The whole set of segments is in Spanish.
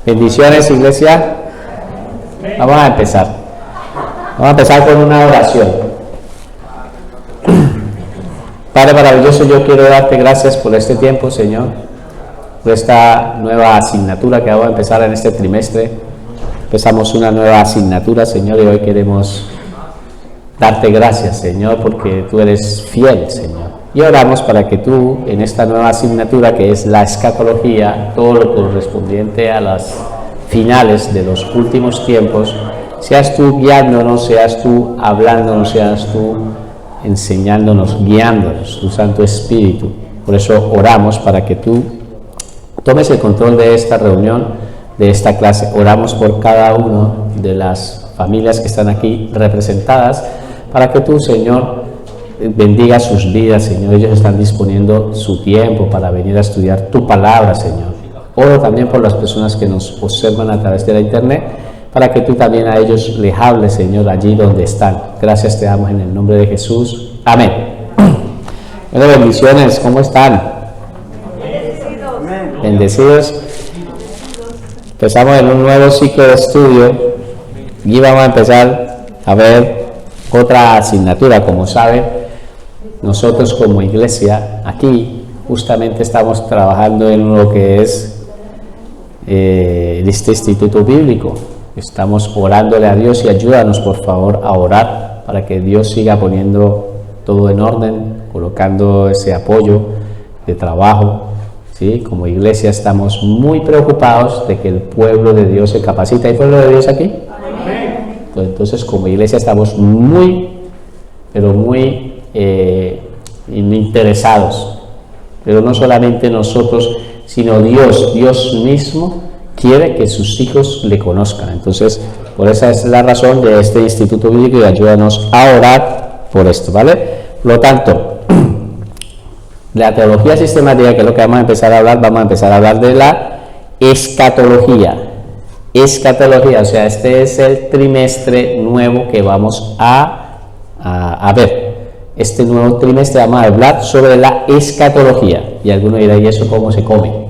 Bendiciones, iglesia. Vamos a empezar. Vamos a empezar con una oración. Padre maravilloso, yo quiero darte gracias por este tiempo, Señor, por esta nueva asignatura que vamos a empezar en este trimestre. Empezamos una nueva asignatura, Señor, y hoy queremos darte gracias, Señor, porque tú eres fiel, Señor. Y oramos para que tú, en esta nueva asignatura que es la escatología, todo lo correspondiente a las finales de los últimos tiempos, seas tú guiándonos, seas tú hablándonos, seas tú enseñándonos, guiándonos, tu Santo Espíritu. Por eso oramos para que tú tomes el control de esta reunión, de esta clase. Oramos por cada una de las familias que están aquí representadas, para que tú, Señor, bendiga sus vidas, Señor. Ellos están disponiendo su tiempo para venir a estudiar tu palabra, Señor. Oro también por las personas que nos observan a través de la internet, para que tú también a ellos les hables, Señor, allí donde están. Gracias te damos en el nombre de Jesús. Amén. Bueno, bendiciones, ¿cómo están? Bendecidos. Empezamos en un nuevo ciclo de estudio y vamos a empezar a ver otra asignatura. Como saben, nosotros como iglesia aquí justamente estamos trabajando en lo que es este instituto bíblico. Estamos orándole a Dios y ayúdanos por favor a orar para que Dios siga poniendo todo en orden, colocando ese apoyo de trabajo. ¿Sí? Como iglesia estamos muy preocupados de que el pueblo de Dios se capacite. ¿Hay pueblo de Dios aquí? Amén. Entonces como iglesia estamos muy, pero muy interesados. Pero no solamente nosotros, sino Dios mismo quiere que sus hijos le conozcan. Entonces, por esa es la razón de este instituto bíblico y ayúdanos a orar por esto, ¿vale? Por lo tanto, la teología sistemática, que es lo que vamos a empezar a hablar de la escatología. Escatología, o sea, este es el trimestre nuevo que vamos a ver. Este nuevo trimestre vamos a hablar sobre la escatología. Y alguno dirá, ¿y eso cómo se come?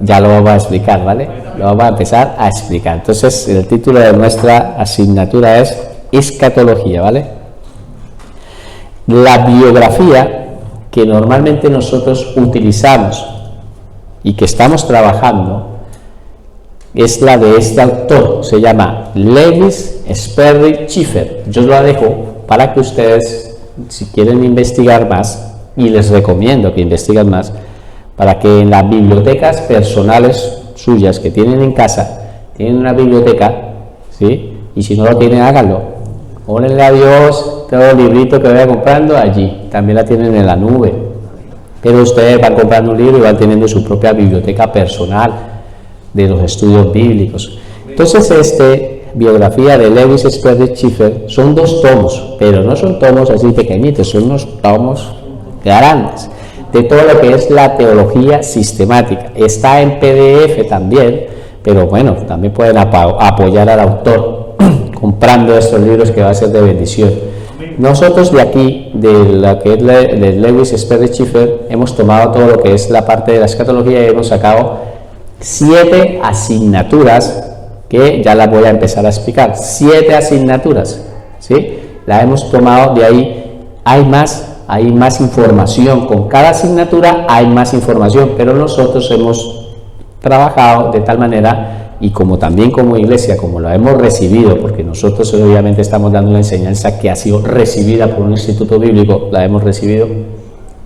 Ya lo vamos a explicar, ¿vale? Lo vamos a empezar a explicar. Entonces, el título de nuestra asignatura es escatología, ¿vale? La biografía que normalmente nosotros utilizamos y que estamos trabajando es la de este autor, se llama Lewis Sperry Chafer. Yo lo dejo para que ustedes, si quieren investigar más, y les recomiendo que investiguen más, para que en las bibliotecas personales suyas que tienen en casa, tienen una biblioteca, ¿sí? Y si no lo tienen, háganlo. Órenle a Dios, todo el librito que vaya comprando allí, también la tienen en la nube. Pero ustedes van comprando un libro y van teniendo su propia biblioteca personal de los estudios bíblicos. Entonces, biografía de Lewis Sperry Chafer son 2 tomos, pero no son tomos así pequeñitos, son unos tomos grandes, de todo lo que es la teología sistemática. Está en PDF también, pero bueno, también pueden apoyar al autor comprando estos libros, que va a ser de bendición. Nosotros de aquí, de la que es de Lewis Sperry Chafer, hemos tomado todo lo que es la parte de la escatología y hemos sacado 7 asignaturas que ya las voy a empezar a explicar. 7 asignaturas, ¿sí? La hemos tomado de ahí. Hay más información. Con cada asignatura hay más información, pero nosotros hemos trabajado de tal manera, y como también como iglesia, como la hemos recibido, porque nosotros obviamente estamos dando una enseñanza que ha sido recibida por un instituto bíblico, la hemos recibido,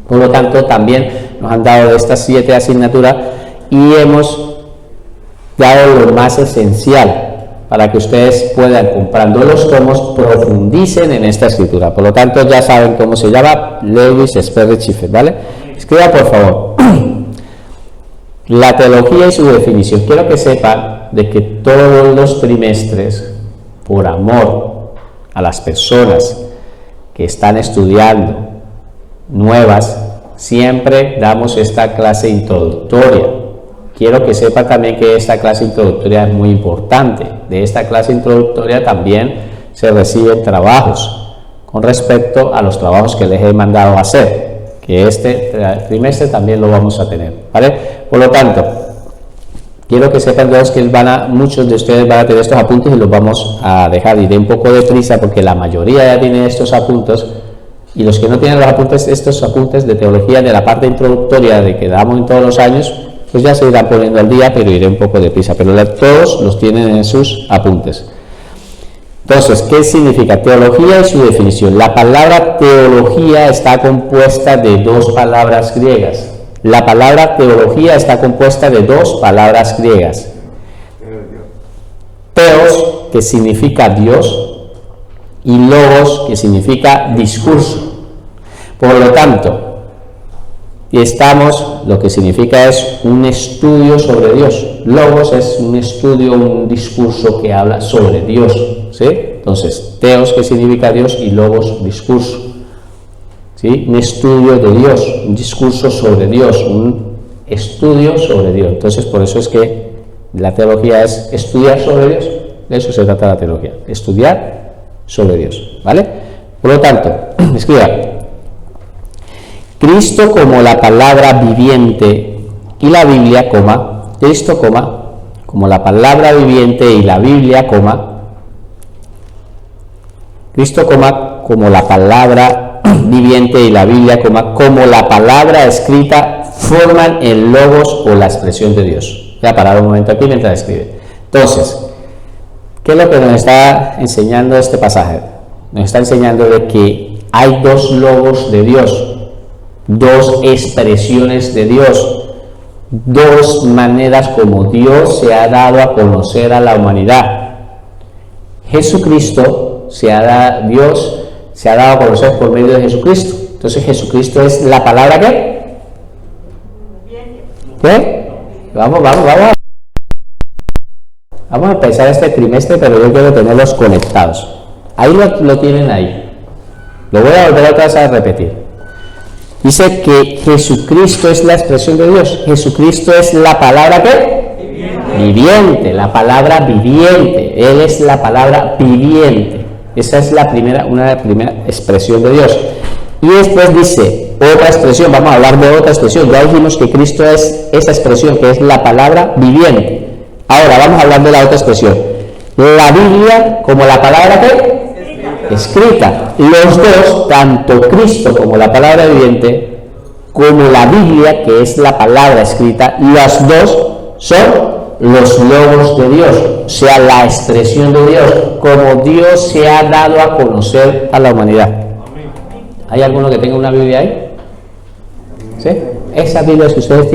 por lo tanto también nos han dado de estas 7 asignaturas y hemos dado lo más esencial para que ustedes puedan, comprando los tomos, profundicen en esta escritura. Por lo tanto, ya saben cómo se llama, Lewis Sperry Chafer, ¿vale? Escriba por favor la teología y su definición. Quiero que sepan de que todos los trimestres, por amor a las personas que están estudiando nuevas, siempre damos esta clase introductoria. Quiero que sepan también que esta clase introductoria es muy importante. De esta clase introductoria también se reciben trabajos con respecto a los trabajos que les he mandado a hacer, que este trimestre también lo vamos a tener, ¿vale? Por lo tanto, quiero que sepan todos que muchos de ustedes van a tener estos apuntes y los vamos a dejar, y de un poco de prisa porque la mayoría ya tiene estos apuntes, y los que no tienen los apuntes, estos apuntes de teología de la parte introductoria de que damos en todos los años, pues ya se irán poniendo al día, pero iré un poco de prisa, pero todos los tienen en sus apuntes. Entonces, ¿qué significa teología y su definición? La palabra teología está compuesta de dos palabras griegas. La palabra teología está compuesta de dos palabras griegas. Teos, que significa Dios, y logos, que significa discurso. Por lo tanto, lo que significa es un estudio sobre Dios. Logos es un estudio, un discurso que habla sobre Dios, ¿sí? Entonces, teos, que significa Dios, y logos, discurso, ¿sí? Un estudio de Dios, un discurso sobre Dios, un estudio sobre Dios. Entonces, por eso es que la teología es estudiar sobre Dios. De eso se trata la teología, estudiar sobre Dios, ¿vale? Por lo tanto, escriba: Cristo como la palabra viviente y la Biblia, Cristo, como la palabra viviente y la Biblia, Cristo, como la palabra viviente y la Biblia, como la palabra escrita, forman el logos o la expresión de Dios. Voy a parar un momento aquí mientras escribe. Entonces, ¿qué es lo que nos está enseñando este pasaje? Nos está enseñando de que hay dos logos de Dios, dos expresiones de Dios, dos maneras como Dios se ha dado a conocer a la humanidad. Jesucristo Dios se ha dado a conocer por medio de Jesucristo. Entonces, Jesucristo es la palabra ¿qué? ¿Qué? Vamos a empezar este trimestre, pero yo quiero tenerlos conectados. Ahí lo tienen ahí. Lo voy a volver otra vez a repetir. Dice que Jesucristo es la expresión de Dios. Jesucristo es la palabra ¿qué? Viviente, la palabra viviente. Él es la palabra viviente. Esa es una primera expresión de Dios. Y después dice otra expresión. Vamos a hablar de otra expresión. Ya dijimos que Cristo es esa expresión, que es la palabra viviente. Ahora vamos a hablar de la otra expresión. La Biblia como la palabra ¿qué? Escrita. Los dos, tanto Cristo como la palabra viviente, como la Biblia, que es la palabra escrita, las dos son los logos de Dios, o sea, la expresión de Dios, como Dios se ha dado a conocer a la humanidad. ¿Hay alguno que tenga una Biblia ahí? ¿Sí? Esas Biblias que ustedes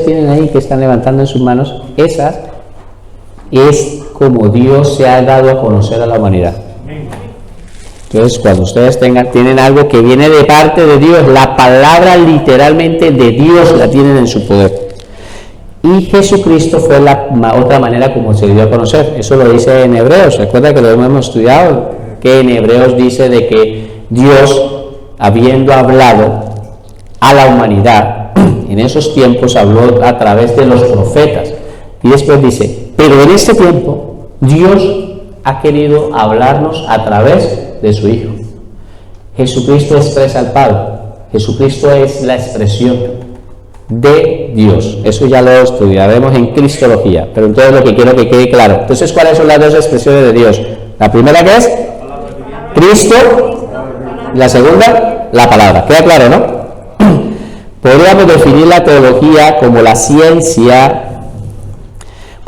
tienen ahí, que están levantando en sus manos, esas es como Dios se ha dado a conocer a la humanidad. Entonces, cuando ustedes tienen algo que viene de parte de Dios, la palabra literalmente de Dios la tienen en su poder. Y Jesucristo fue la otra manera como se dio a conocer. Eso lo dice en Hebreos. Recuerda que lo hemos estudiado, que en Hebreos dice de que Dios, habiendo hablado a la humanidad, en esos tiempos habló a través de los profetas. Y después dice, pero en este tiempo Dios ha querido hablarnos a través de su Hijo. Jesucristo expresa al Padre. Jesucristo es la expresión de Dios. Eso ya lo estudiaremos en Cristología, pero entonces lo que quiero que quede claro. Entonces, ¿cuáles son las dos expresiones de Dios? La primera, ¿qué es? Cristo. La segunda, la palabra. ¿Queda claro, no? Podríamos definir la teología como la ciencia.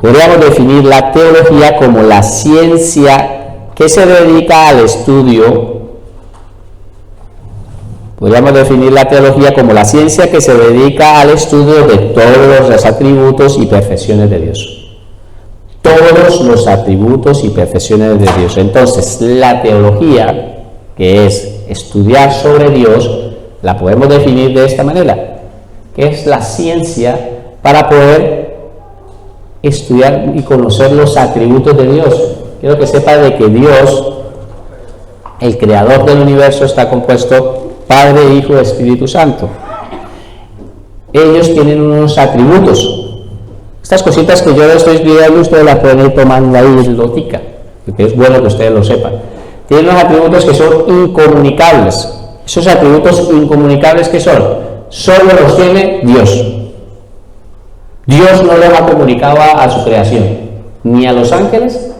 Podríamos definir la teología como la ciencia que se dedica al estudio. Podríamos definir la teología como la ciencia que se dedica al estudio de todos los atributos y perfecciones de Dios. Todos los atributos y perfecciones de Dios. Entonces, la teología, que es estudiar sobre Dios, la podemos definir de esta manera, que es la ciencia para poder estudiar y conocer los atributos de Dios. Quiero que sepa de que Dios, el creador del universo, está compuesto Padre, Hijo y Espíritu Santo. Ellos tienen unos atributos. Estas cositas que yo les estoy explicando, ustedes las pueden ir tomando ahí en notica, porque es bueno que ustedes lo sepan. Tienen unos atributos que son incomunicables. Esos atributos incomunicables, ¿qué son? Solo los tiene Dios. Dios no los ha comunicado a su creación, ni a los ángeles,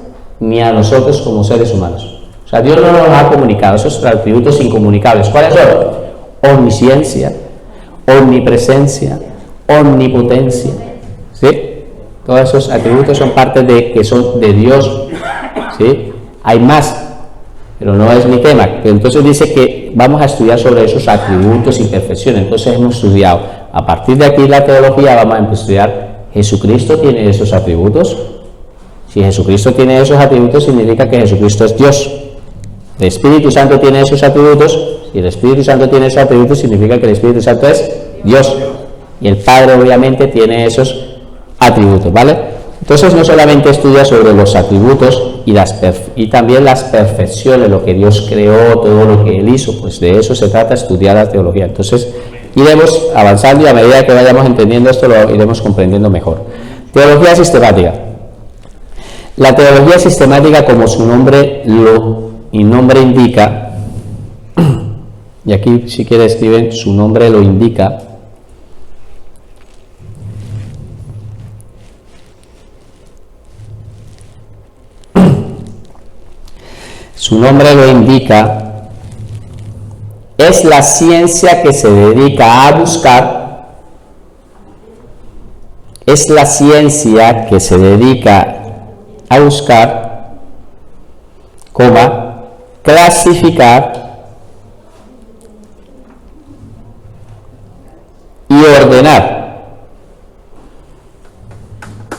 ni a nosotros como seres humanos. O sea, Dios no nos ha comunicado esos atributos incomunicables. ¿Cuáles son? Omnisciencia, omnipresencia, omnipotencia. ¿Sí? Todos esos atributos son parte de que son de Dios. ¿Sí? Hay más, pero no es mi tema. Entonces dice que vamos a estudiar sobre esos atributos y perfecciones. Entonces hemos estudiado, a partir de aquí la teología, vamos a estudiar, ¿Jesucristo tiene esos atributos? Si Jesucristo tiene esos atributos, significa que Jesucristo es Dios. El Espíritu Santo tiene esos atributos. Si el Espíritu Santo tiene esos atributos, significa que el Espíritu Santo es Dios. Y el Padre obviamente tiene esos atributos, ¿vale? Entonces no solamente estudia sobre los atributos y también las perfecciones, lo que Dios creó, todo lo que Él hizo, pues de eso se trata, estudiar la teología. Entonces iremos avanzando y a medida que vayamos entendiendo esto lo iremos comprendiendo mejor. Teología sistemática. La teología sistemática, como su nombre indica, y aquí si quiere escriben, su nombre lo indica, su nombre lo indica, es la ciencia que se dedica a buscar, es la ciencia que se dedica a buscar, clasificar y ordenar.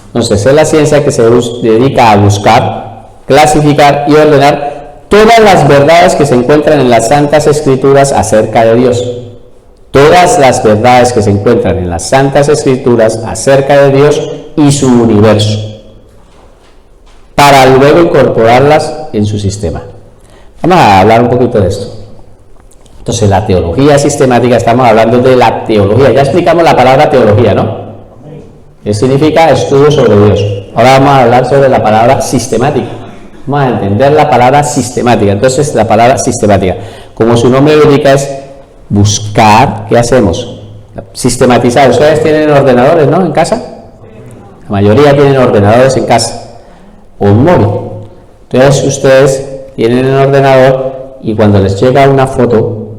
Entonces, es la ciencia que se dedica a buscar, clasificar y ordenar todas las verdades que se encuentran en las Santas Escrituras acerca de Dios. Todas las verdades que se encuentran en las Santas Escrituras acerca de Dios y su universo, para luego incorporarlas en su sistema. Vamos a hablar un poquito de esto. Entonces, la teología sistemática, estamos hablando de la teología. Ya explicamos la palabra teología, ¿no? ¿Qué significa? Estudio sobre Dios. Ahora vamos a hablar sobre la palabra sistemática. Vamos a entender la palabra sistemática. Entonces, la palabra sistemática, como su nombre lo indica, es buscar. ¿Qué hacemos? Sistematizar. Ustedes tienen ordenadores, ¿no? En casa. La mayoría tienen ordenadores en casa o un móvil. Entonces, ustedes tienen el ordenador y cuando les llega una foto,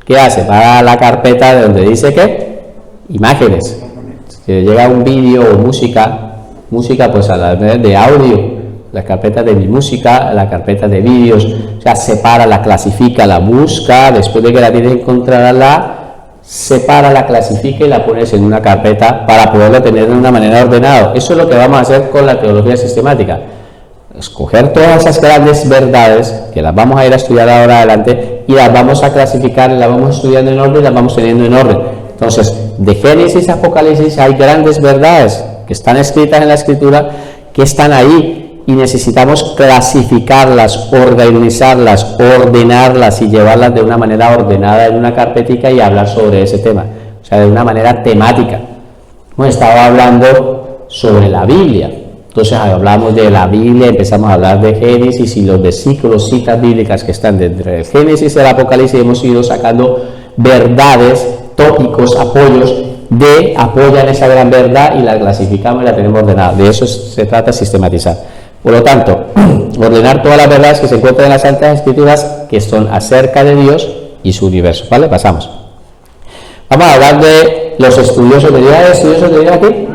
¿qué hace? Va a la carpeta de donde dice ¿qué? Imágenes. Si llega un vídeo o música pues a la vez de audio, la carpeta de mi música, la carpeta de vídeos, o sea, separa, la clasifica, la busca, después de que la tienes que encontrarla, separa, la clasifica y la pones en una carpeta para poderlo tener de una manera ordenada. Eso es lo que vamos a hacer con la teología sistemática. Escoger todas esas grandes verdades, que las vamos a ir a estudiar ahora adelante, y las vamos a clasificar, las vamos estudiando en orden y las vamos teniendo en orden. Entonces, de Génesis a Apocalipsis hay grandes verdades que están escritas en la Escritura, que están ahí, y necesitamos clasificarlas, organizarlas, ordenarlas y llevarlas de una manera ordenada en una carpetica y hablar sobre ese tema, o sea, de una manera temática. Hemos estado hablando sobre la Biblia, entonces hablamos de la Biblia, empezamos a hablar de Génesis y los versículos, citas bíblicas que están dentro del Génesis y el Apocalipsis. Hemos ido sacando verdades, tópicos, apoyan esa gran verdad y la clasificamos y la tenemos ordenada. De eso se trata, sistematizar. Por lo tanto, ordenar todas las verdades que se encuentran en las Santas Escrituras que son acerca de Dios y su universo. ¿Vale? Pasamos. Vamos a hablar de los estudiosos de Dios. ¿Hay estudiosos de Dios aquí?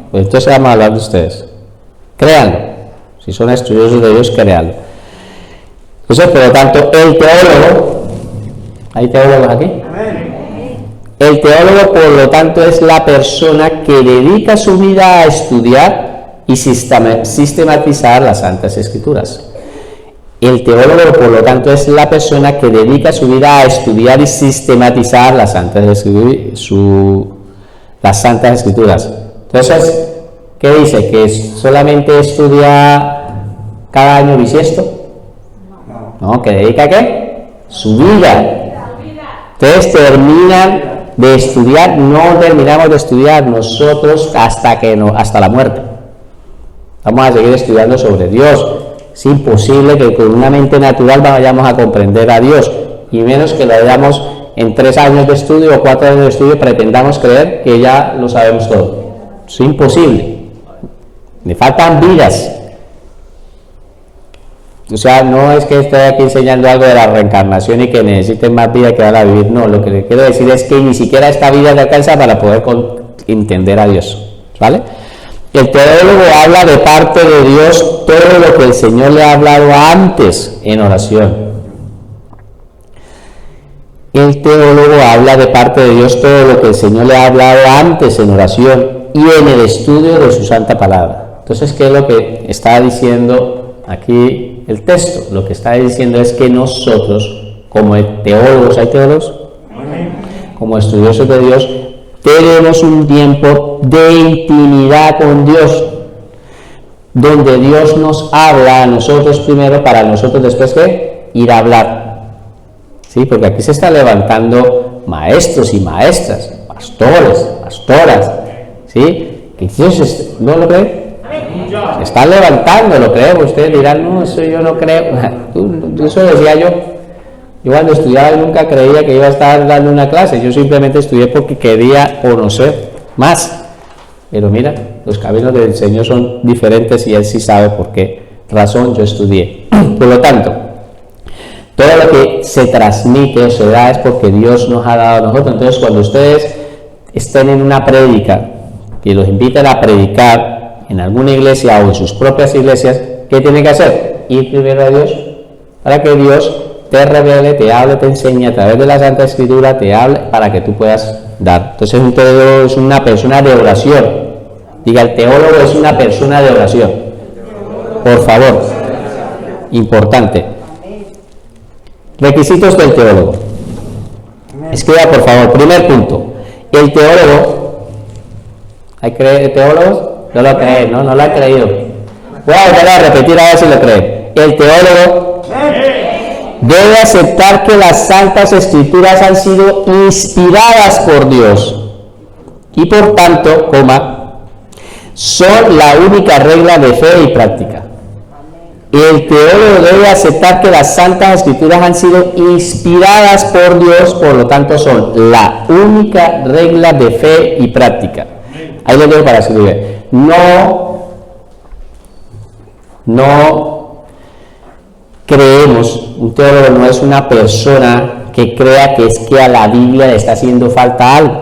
Pues entonces vamos a hablar de ustedes. Créanlo. Si son estudiosos de Dios, créanlo. Entonces, por lo tanto, el teólogo, ¿hay teólogos aquí? El teólogo, por lo tanto, es la persona que dedica su vida a estudiar y sistematizar las Santas Escrituras. El teólogo, por lo tanto, es la persona que dedica su vida a estudiar y sistematizar las Santas Escrituras. Entonces, ¿qué dice? ¿Que solamente estudia cada año bisiesto? No, ¿que dedica qué? Su vida. Entonces terminan de estudiar, no terminamos de estudiar nosotros hasta la muerte. Vamos a seguir estudiando sobre Dios. Es imposible que con una mente natural vayamos a comprender a Dios, y menos que lo hayamos en 3 años de estudio o 4 años de estudio pretendamos creer que ya lo sabemos todo. Es imposible. Le faltan vidas. O sea, no es que estoy aquí enseñando algo de la reencarnación y que necesiten más vida que van a vivir. No, lo que le quiero decir es que ni siquiera esta vida le alcanza para poder entender a Dios. ¿Vale? El teólogo habla de parte de Dios todo lo que el Señor le ha hablado antes en oración. El teólogo habla de parte de Dios todo lo que el Señor le ha hablado antes en oración y en el estudio de su santa palabra. Entonces, ¿qué es lo que está diciendo aquí el texto? Lo que está diciendo es que nosotros, como teólogos, ¿hay teólogos? Como estudiosos de Dios, tenemos un tiempo de intimidad con Dios, donde Dios nos habla a nosotros primero para nosotros después que ir a hablar. Sí, porque aquí se está levantando maestros y maestras, pastores, pastoras, ¿sí? Que Dios no lo cree. Se está levantando, lo creo. Ustedes dirán, no, eso yo no creo. Eso decía yo. Yo cuando estudiaba nunca creía que iba a estar dando una clase. Yo simplemente estudié porque quería conocer más. Pero mira, los caminos del Señor son diferentes y Él sí sabe por qué razón yo estudié. Por lo tanto, todo lo que se transmite o se da es porque Dios nos ha dado a nosotros. Entonces, cuando ustedes estén en una prédica y los invitan a predicar en alguna iglesia o en sus propias iglesias, ¿qué tienen que hacer? Ir primero a Dios para que Dios te revele, te hable, te enseñe a través de la Santa Escritura, te hable para que tú puedas dar. Entonces, un teólogo es una persona de oración. Diga, el teólogo es una persona de oración. Por favor, importante. Requisitos del teólogo. Escriba, por favor, primer punto. El teólogo, ¿hay teólogos? No lo creen, no lo han creído. Voy a volver a repetir a ver si lo creen. El teólogo debe aceptar que las Santas Escrituras han sido inspiradas por Dios y por tanto, son la única regla de fe y práctica. El teólogo debe aceptar que las Santas Escrituras han sido inspiradas por Dios, por lo tanto son la única regla de fe y práctica. Ahí lo dejo para escribir. No creemos, un teólogo no es una persona que crea que es que a la Biblia le está haciendo falta algo,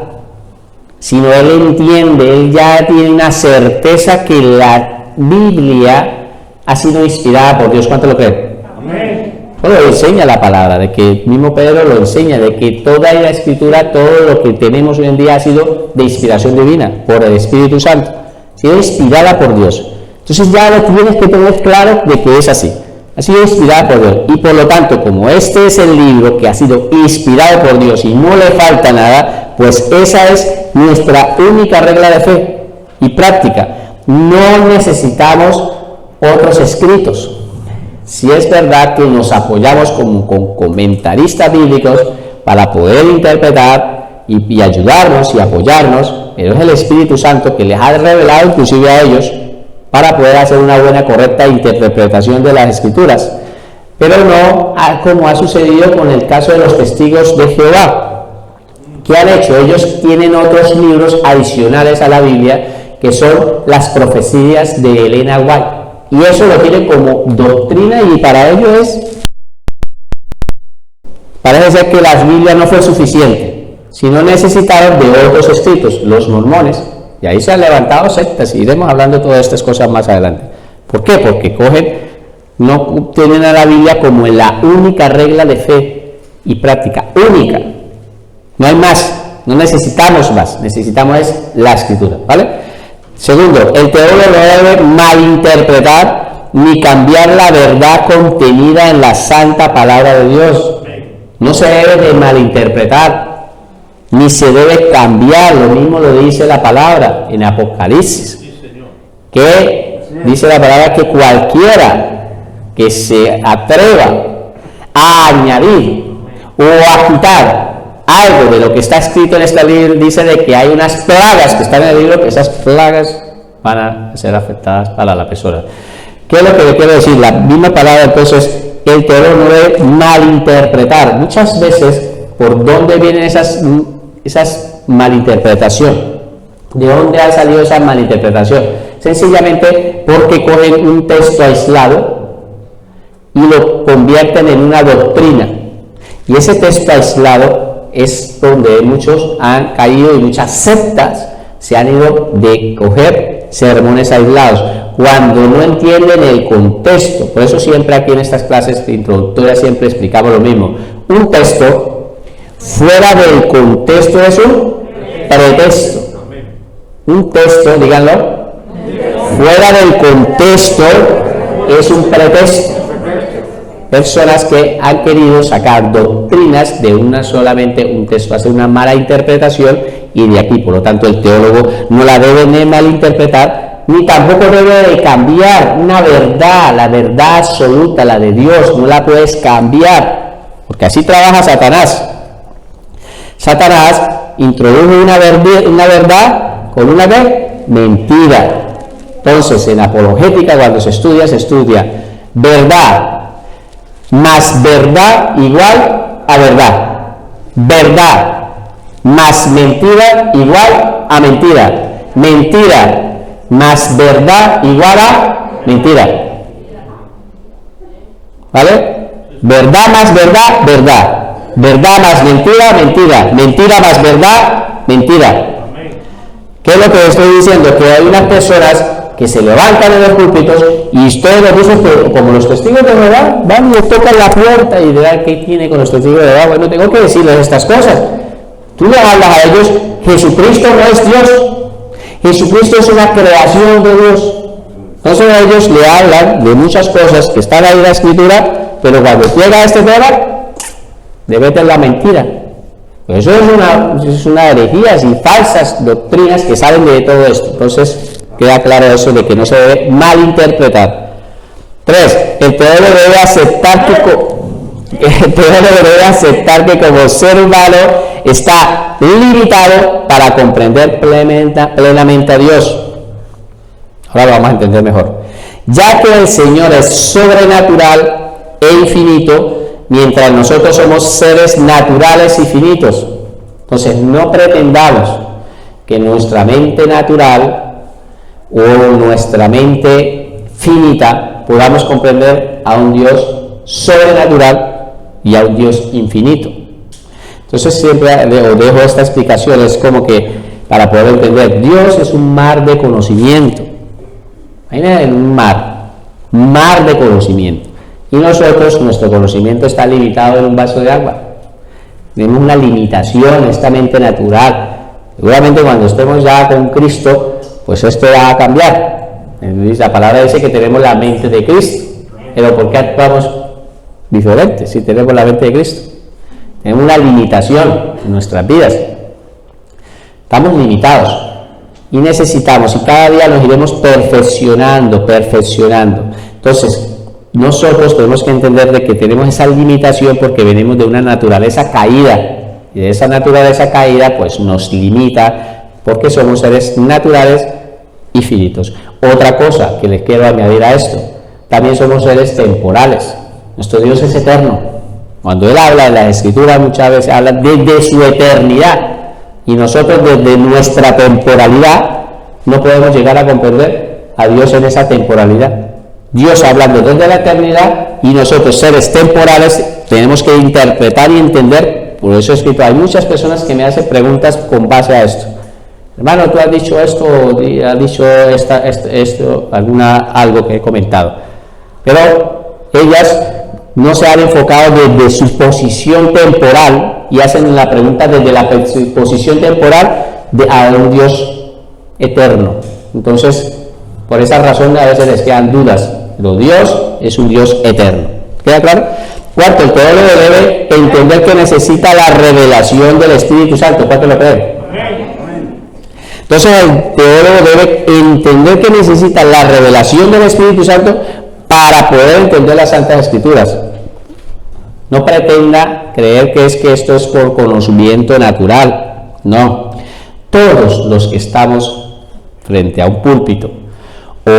sino él entiende, él ya tiene una certeza que la Biblia ha sido inspirada por Dios. ¿Cuánto lo creen? Amén. Bueno, lo enseña la palabra, de que mismo Pedro lo enseña, de que toda la Escritura, todo lo que tenemos hoy en día ha sido de inspiración divina, por el Espíritu Santo, ha sido inspirada por Dios. Entonces ya lo tienes que tener claro de que es así. Ha sido inspirada por Dios y por lo tanto, como este es el libro que ha sido inspirado por Dios y no le falta nada, pues esa es nuestra única regla de fe y práctica. No necesitamos otros escritos. Si es verdad que nos apoyamos con comentaristas bíblicos para poder interpretar y ayudarnos y apoyarnos, pero es el Espíritu Santo que les ha revelado inclusive a ellos para poder hacer una buena, correcta interpretación de las Escrituras, pero no como ha sucedido con el caso de los testigos de Jehová. ¿Qué han hecho? Ellos tienen otros libros adicionales a la Biblia, que son las profecías de Elena White, y eso lo tienen como doctrina, y para ellos parece ser que la Biblia no fue suficiente, sino necesitaron de otros escritos, los mormones. Y ahí se han levantado sectas, y iremos hablando de todas estas cosas más adelante. ¿Por qué? Porque no tienen a la Biblia como la única regla de fe y práctica, única. No hay más, no necesitamos más, necesitamos la Escritura, ¿vale? Segundo, el teólogo no debe malinterpretar ni cambiar la verdad contenida en la santa palabra de Dios. No se debe de malinterpretar, ni se debe cambiar. Lo mismo lo dice la palabra en Apocalipsis, que dice la palabra que cualquiera que se atreva a añadir o a quitar algo de lo que está escrito en este libro, dice de que hay unas plagas que están en el libro, que esas plagas van a ser afectadas para la persona. ¿Qué es lo que le quiero decir? La misma palabra, entonces, el teólogo no debe malinterpretar. Muchas veces, ¿por dónde vienen esas malinterpretaciones? ¿De dónde ha salido esa malinterpretación? Sencillamente porque cogen un texto aislado y lo convierten en una doctrina. Y ese texto aislado es donde muchos han caído y muchas sectas se han ido de coger sermones aislados cuando no entienden el contexto. Por eso siempre aquí en estas clases introductorias siempre explicamos lo mismo. Un texto fuera del contexto es un pretexto. Un texto, díganlo, fuera del contexto es un pretexto. Personas que han querido sacar doctrinas de una solamente un texto, hacer una mala interpretación y de aquí, por lo tanto, el teólogo no la debe ni malinterpretar, ni tampoco debe de cambiar una verdad, la verdad absoluta, la de Dios, no la puedes cambiar, porque así trabaja Satanás. Satanás introduce una verdad con una mentira. Entonces, en apologética, cuando se estudia verdad más verdad igual a verdad. Verdad más mentira igual a mentira. Mentira más verdad igual a mentira. ¿Vale? Verdad más verdad, verdad. Verdad más mentira, mentira. Mentira más verdad, mentira. ¿Qué es lo que estoy diciendo? Que hay unas personas que se levantan en los púlpitos y ustedes los dicen que como los testigos de Jehová van y les tocan la puerta y dirán ¿qué tiene con los testigos de Jehová? Bueno, tengo que decirles estas cosas. Tú le hablas a ellos, Jesucristo no es Dios, Jesucristo es una creación de Dios. Entonces ellos le hablan de muchas cosas que están ahí en la Escritura, pero cuando llega a este tema, le meten la mentira. Pues eso es una herejía y falsas doctrinas que salen de todo esto. Entonces queda claro eso de que no se debe malinterpretar. 3. El teólogo debe aceptar que como ser humano está limitado para comprender plenamente a Dios. Ahora lo vamos a entender mejor. Ya que el Señor es sobrenatural e infinito, mientras nosotros somos seres naturales y finitos. Entonces no pretendamos que nuestra mente natural o nuestra mente finita podamos comprender a un Dios sobrenatural y a un Dios infinito. Entonces siempre dejo esta explicación, es como que para poder entender, Dios es un mar de conocimiento. Imagínense un mar de conocimiento. Y nosotros, nuestro conocimiento está limitado en un vaso de agua. Tenemos una limitación, esta mente natural. Seguramente cuando estemos ya con Cristo, pues esto va a cambiar. La palabra dice que tenemos la mente de Cristo. Pero ¿por qué actuamos diferente si tenemos la mente de Cristo? Tenemos una limitación en nuestras vidas. Estamos limitados y necesitamos, y cada día nos iremos perfeccionando. Entonces, nosotros tenemos que entender de que tenemos esa limitación porque venimos de una naturaleza caída. Y de esa naturaleza caída, pues nos limita porque somos seres naturales y finitos. Otra cosa que les quiero añadir a esto, también somos seres temporales. Nuestro Dios es eterno. Cuando Él habla en la Escritura, muchas veces habla desde su eternidad. Y nosotros desde nuestra temporalidad no podemos llegar a comprender a Dios en esa temporalidad. Dios hablando desde la eternidad y nosotros, seres temporales, tenemos que interpretar y entender. Por eso he escrito, hay muchas personas que me hacen preguntas con base a esto. Hermano, tú has dicho esto, has dicho esto, algo que he comentado. Pero ellas no se han enfocado desde su posición temporal y hacen la pregunta desde la posición temporal a un Dios eterno. Entonces, por esa razón a veces les quedan dudas. Pero Dios es un Dios eterno. ¿Queda claro? Cuarto, el teólogo debe entender que necesita la revelación del Espíritu Santo. ¿Cuánto lo creen? Entonces el teólogo debe entender que necesita la revelación del Espíritu Santo para poder entender las Santas Escrituras. No pretenda creer que esto es por conocimiento natural. No. Todos los que estamos frente a un púlpito o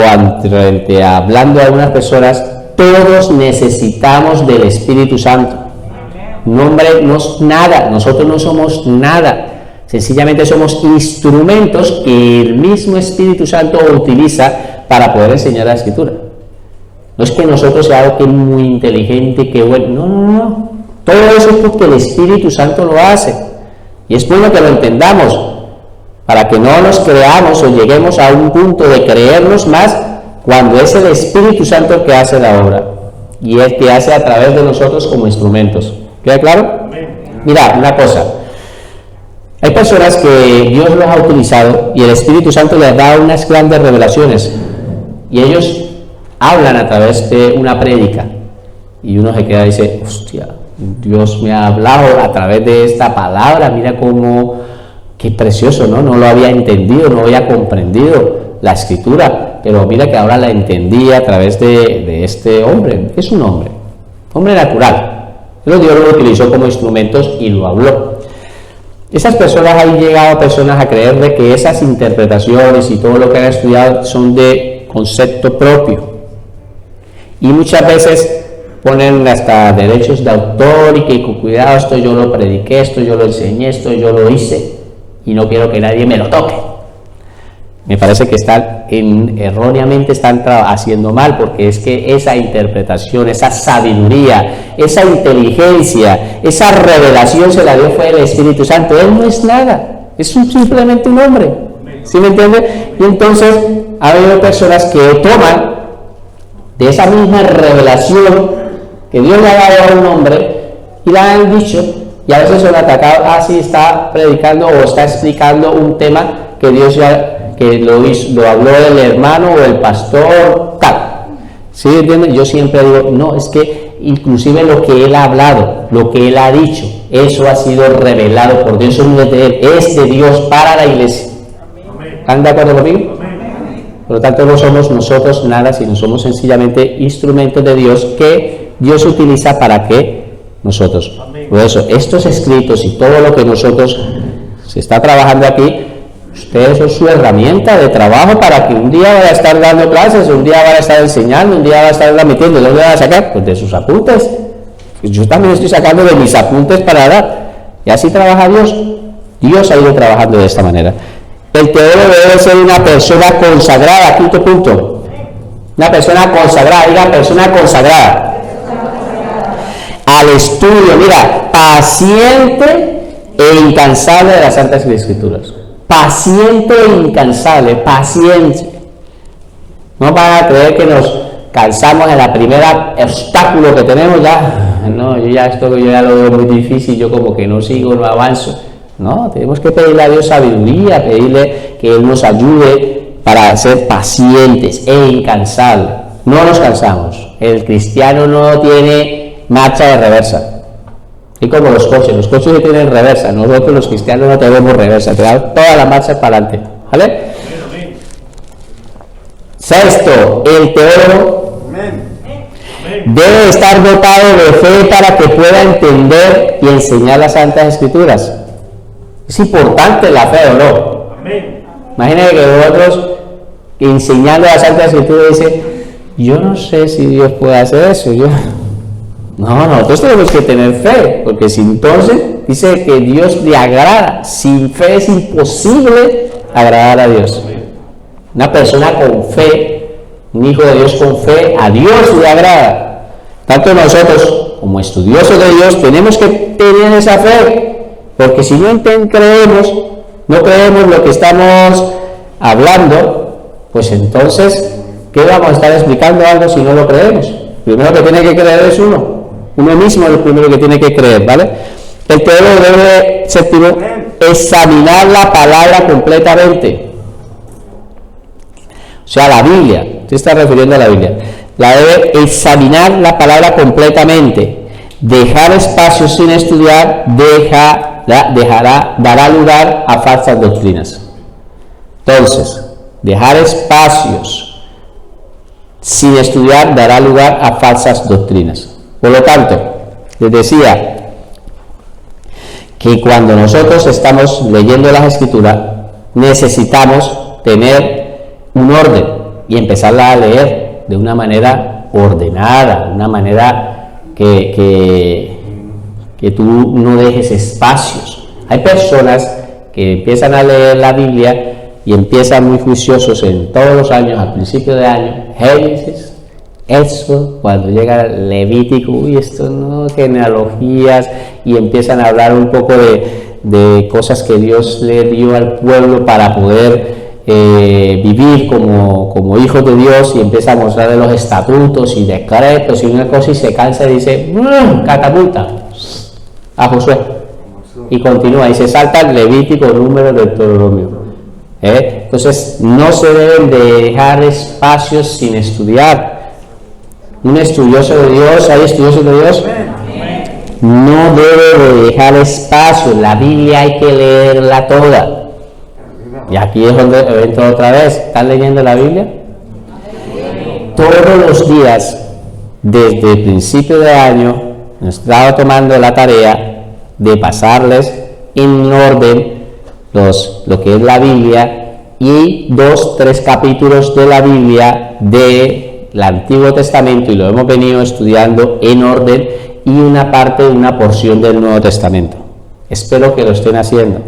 hablando a unas personas, todos necesitamos del Espíritu Santo. No, hombre, no es nada. Nosotros no somos nada. Sencillamente somos instrumentos que el mismo Espíritu Santo utiliza para poder enseñar la Escritura. No es que nosotros seamos algo que es muy inteligente, que bueno, no. Todo eso es porque el Espíritu Santo lo hace. Y es bueno que lo entendamos, para que no nos creamos o lleguemos a un punto de creernos más cuando es el Espíritu Santo el que hace la obra y el que hace a través de nosotros como instrumentos. ¿Queda claro? Mira, una cosa. Hay personas que Dios los ha utilizado y el Espíritu Santo les da unas grandes revelaciones y ellos hablan a través de una prédica y uno se queda y dice, hostia, Dios me ha hablado a través de esta palabra, mira cómo, qué precioso, ¿no? No lo había entendido, no había comprendido la Escritura, pero mira que ahora la entendí a través de este hombre. Es un hombre natural, pero Dios lo utilizó como instrumentos y lo habló. Esas personas, han llegado personas a creer de que esas interpretaciones y todo lo que han estudiado son de concepto propio, y muchas veces ponen hasta derechos de autor y que cuidado, esto yo lo prediqué, esto yo lo enseñé, esto yo lo hice y no quiero que nadie me lo toque. Me parece que erróneamente están haciendo mal, porque es que esa interpretación, esa sabiduría, esa inteligencia, esa revelación se la dio fue el Espíritu Santo. Él no es nada, es simplemente un hombre, ¿sí me entiende? Y entonces ha habido personas que toman de esa misma revelación que Dios le ha dado a un hombre y la han dicho, y a veces son atacados, sí está predicando o está explicando un tema que Dios ya que lo habló el hermano o el pastor, tal. ¿Sí entienden? Yo siempre digo, no, es que inclusive lo que él ha hablado, lo que él ha dicho, eso ha sido revelado por Dios, eso no es de él, es de Dios para la iglesia. ¿Están de acuerdo conmigo? Por lo tanto, no somos nosotros nada, sino somos sencillamente instrumentos de Dios que Dios utiliza para que nosotros. Por eso, estos escritos y todo lo que nosotros se está trabajando aquí, ustedes son su herramienta de trabajo para que un día vaya a estar dando clases, un día vaya a estar enseñando, un día vaya a estar transmitiendo. ¿De dónde van a sacar? Pues de sus apuntes. Yo también estoy sacando de mis apuntes para dar. Y así trabaja Dios. Dios ha ido trabajando de esta manera. El teólogo debe ser una persona consagrada. Quinto punto. Una persona consagrada. Diga, persona consagrada. Al estudio, mira, paciente e incansable de las Santas Escrituras. Paciente e incansable, paciente. No van a creer que nos cansamos en la primera obstáculo que tenemos ya. No, yo ya lo veo muy difícil, yo como que no sigo, no avanzo. No, tenemos que pedirle a Dios sabiduría, pedirle que Él nos ayude para ser pacientes e incansables. No nos cansamos. El cristiano no tiene marcha de reversa. Y como los coches que tienen reversa, nosotros los cristianos no tenemos reversa, tenemos toda la marcha para adelante, ¿vale? Sexto, el teólogo debe estar dotado de fe para que pueda entender y enseñar las Santas Escrituras. Es importante la fe, ¿o no? Imagínense que vosotros enseñando las Santas Escrituras dicen, yo no sé si Dios puede hacer eso, No, nosotros tenemos que tener fe, porque si entonces dice que Dios le agrada, sin fe es imposible agradar a Dios. Una persona con fe, un hijo de Dios con fe, a Dios le agrada. Tanto nosotros, como estudiosos de Dios, tenemos que tener esa fe, porque si no creemos lo que estamos hablando, pues entonces, ¿qué vamos a estar explicando algo si no lo creemos? Primero que tiene que creer es uno mismo es el primero que tiene que creer, ¿vale? El teólogo debe, séptimo, examinar la palabra completamente. O sea, la Biblia, se está refiriendo a la Biblia. La debe examinar la palabra completamente. Dejar espacios sin estudiar dará lugar a falsas doctrinas. Entonces, dejar espacios sin estudiar dará lugar a falsas doctrinas. Por lo tanto, les decía que cuando nosotros estamos leyendo las Escrituras, necesitamos tener un orden y empezarla a leer de una manera ordenada, de una manera que tú no dejes espacios. Hay personas que empiezan a leer la Biblia y empiezan muy juiciosos en todos los años, al principio de año, Génesis, Éxodo, cuando llega Levítico, uy, esto no, genealogías, y empiezan a hablar un poco de cosas que Dios le dio al pueblo para poder vivir como hijos de Dios, y empieza a mostrarle los estatutos y decretos y una cosa, y se cansa y dice, catapulta a Josué, y continúa, y se salta el Levítico, Número, Deuteronomio. Entonces no se deben de dejar espacios sin estudiar. Un estudioso de Dios, ¿hay estudiosos de Dios? No debe de dejar espacio. La Biblia hay que leerla toda. Y aquí es donde entro otra vez. ¿Están leyendo la Biblia? Todos los días, desde el principio de año, he estado tomando la tarea de pasarles en orden lo que es la Biblia y 2-3 capítulos de la Biblia del Antiguo Testamento, y lo hemos venido estudiando en orden, y una porción del Nuevo Testamento. Espero que lo estén haciendo.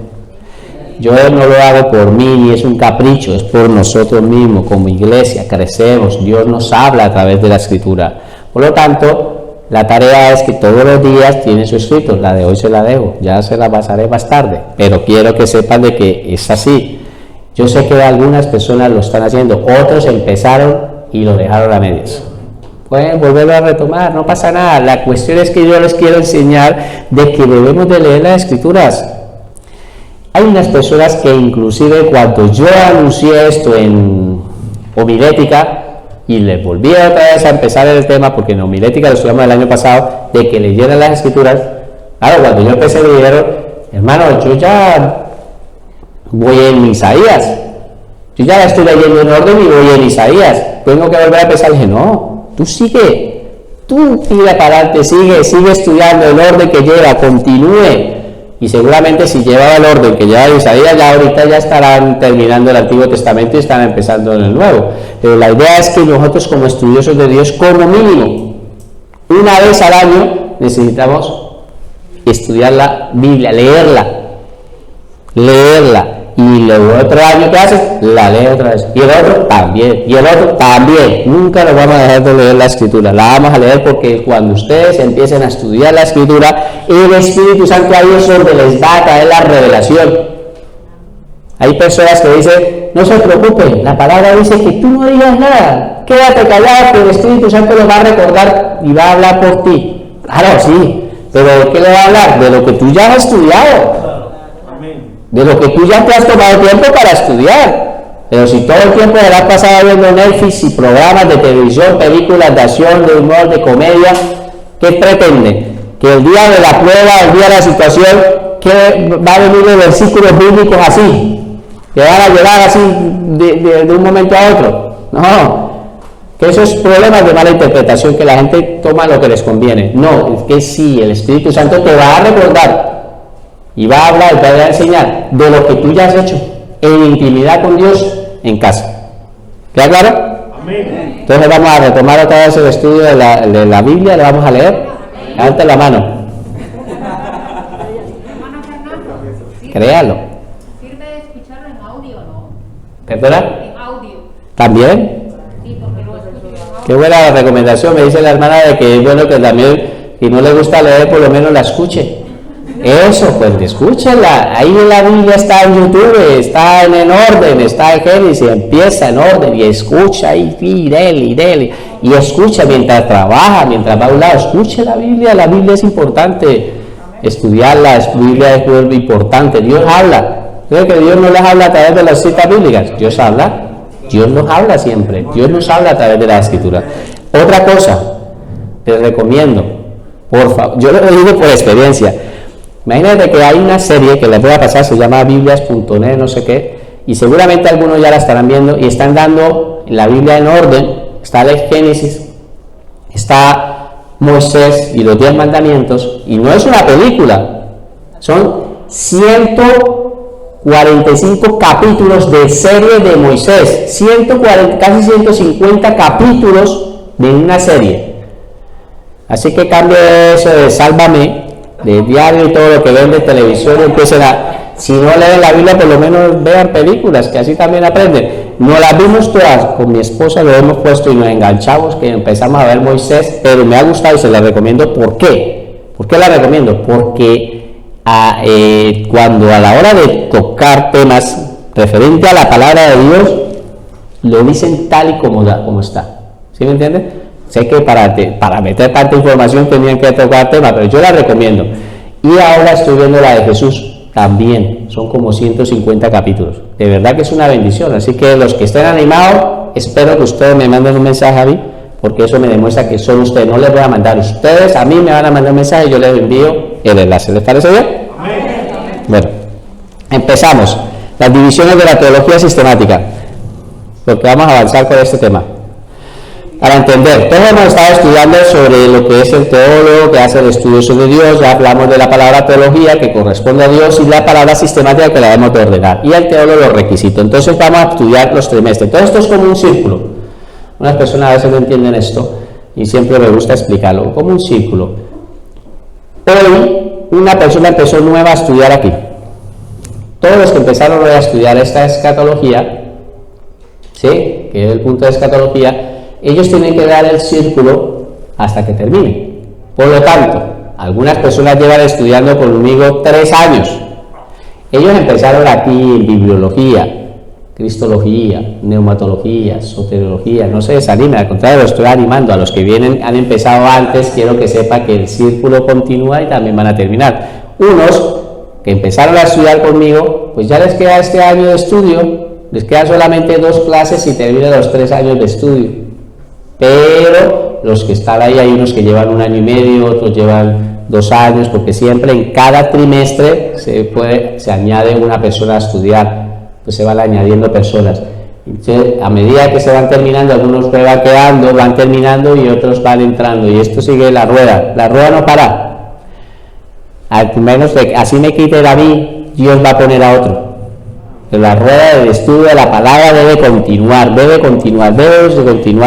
Yo no lo hago por mí, ni es un capricho, es por nosotros mismos, como iglesia, crecemos, Dios nos habla a través de la Escritura. Por lo tanto, la tarea es que todos los días tiene su escrito. La de hoy se la dejo, ya se la pasaré más tarde, pero quiero que sepan de que es así. Yo sé que algunas personas lo están haciendo, otros empezaron y lo dejaron a medias. Pueden volverlo a retomar, no pasa nada. La cuestión es que yo les quiero enseñar de que debemos de leer las Escrituras. Hay unas personas que inclusive cuando yo anuncié esto en homilética, y les volví otra vez a empezar el tema, porque en homilética lo estudiamos el año pasado, de que leyeran las Escrituras, claro, cuando yo empecé me dijeron, hermano, yo ya voy en Isaías, yo ya la estoy leyendo en orden y voy en Isaías, tengo que volver a empezar. Y dije, no, tú sigue, tú tira para adelante, sigue estudiando el orden que lleva, continúe. Y seguramente si llevaba el orden que lleva Isaías, ya ahorita ya estarán terminando el Antiguo Testamento y están empezando en el Nuevo. Pero la idea es que nosotros, como estudiosos de Dios, como mínimo, una vez al año, necesitamos estudiar la Biblia, leerla. Y luego otro año que haces, la lee otra vez. Y el otro también. Y el otro también. Nunca nos vamos a dejar de leer la Escritura. La vamos a leer porque cuando ustedes empiecen a estudiar la Escritura, el Espíritu Santo ahí es donde les va a caer la revelación. Hay personas que dicen, no se preocupen, la palabra dice que tú no digas nada. Quédate callado que el Espíritu Santo lo va a recordar y va a hablar por ti. Claro, sí. Pero ¿de qué le va a hablar? De lo que tú ya has estudiado. De lo que tú ya te has tomado tiempo para estudiar. Pero si todo el tiempo te has pasado viendo Netflix y programas de televisión, películas de acción, de humor, de comedia, ¿qué pretende? Que el día de la prueba, el día de la situación, que va a venir de versículos bíblicos así, que van a llegar así de un momento a otro. No, que esos problemas de mala interpretación, que la gente toma lo que les conviene. No, es que sí, el Espíritu Santo te va a recordar y va a hablar, te va a enseñar de lo que tú ya has hecho en intimidad con Dios en casa. ¿Queda claro? Amén. Entonces vamos a retomar otra vez el estudio de la Biblia, le vamos a leer. Levante la mano. Créalo. ¿Sirve escucharlo en audio o no? ¿Perdona? En audio. ¿También? Sí, porque lo escucho en audio. Qué buena recomendación, me dice la hermana, de que es bueno que también, si no le gusta leer, por lo menos la escuche. Eso, pues escúchenla. Ahí la Biblia está en YouTube, está en orden, está en Génesis, empieza en orden y escucha y dele. Y escucha mientras trabaja, mientras va a un lado, escuche la Biblia es importante. Estudiarla, la Biblia es muy importante. Dios habla. ¿Cree que Dios no les habla a través de las citas bíblicas? Dios habla. Dios nos habla siempre. Dios nos habla a través de la Escritura. Otra cosa, les recomiendo, por favor, yo lo digo por experiencia. Imagínate que hay una serie que les voy a pasar, se llama biblias.net, no sé qué, y seguramente algunos ya la estarán viendo y están dando la Biblia en orden. Está el Génesis, está Moisés y los 10 mandamientos, y no es una película, son 145 capítulos de serie de Moisés, 140, casi 150 capítulos de una serie. Así que cambie eso de Sálvame, de diario y todo lo que ven de televisión, empiecen a Si no leen la Biblia, por lo menos vean películas, que así también aprenden. No las vimos todas, con mi esposa lo hemos puesto y nos enganchamos, que empezamos a ver Moisés, pero me ha gustado y se la recomiendo. ¿Por qué? ¿Por qué la recomiendo? Porque cuando a la hora de tocar temas referente a la palabra de Dios, lo dicen tal y como está. ¿Sí me entienden? Sé que para meter tanta información tenían que tocar temas, pero yo la recomiendo. Y ahora estoy viendo la de Jesús. También son como 150 capítulos. De verdad que es una bendición. Así que los que estén animados, espero que ustedes me manden un mensaje a mí, porque eso me demuestra que son ustedes. No les voy a mandar ustedes, a mí me van a mandar un mensaje y yo les envío el enlace. ¿Les parece bien? Amén. Bueno, empezamos. Las divisiones de la teología sistemática. Porque vamos a avanzar con este tema. Para entender, todos hemos estado estudiando sobre lo que es el teólogo, que hace el estudio sobre Dios, ya hablamos de la palabra teología, que corresponde a Dios, y la palabra sistemática, que la debemos de ordenar, y el teólogo los requisitos. Entonces vamos a estudiar los trimestres. Todo esto es como un círculo. Unas personas a veces no entienden esto, y siempre me gusta explicarlo, como un círculo. Hoy, una persona empezó nueva a estudiar aquí. Todos los que empezaron hoy a estudiar esta escatología, ¿sí?, que es el punto de escatología, ellos tienen que dar el círculo hasta que termine. Por lo tanto, algunas personas llevan estudiando conmigo 3 años. Ellos empezaron aquí en bibliología, cristología, neumatología, soteriología. No se desanimen, al contrario, lo estoy animando. A los que han empezado antes, quiero que sepa que el círculo continúa y también van a terminar. Unos que empezaron a estudiar conmigo, pues ya les queda este año de estudio, les quedan solamente 2 clases y terminan los 3 años de estudio. Pero los que están ahí, hay unos que llevan 1 año y medio, otros llevan 2 años, porque siempre en cada trimestre se añade una persona a estudiar, pues se van añadiendo personas. Entonces, a medida que se van terminando, algunos van quedando, van terminando y otros van entrando, y esto sigue la rueda no para. Al menos de así me quite a mí, Dios va a poner a otro. La rueda del estudio de la palabra debe continuar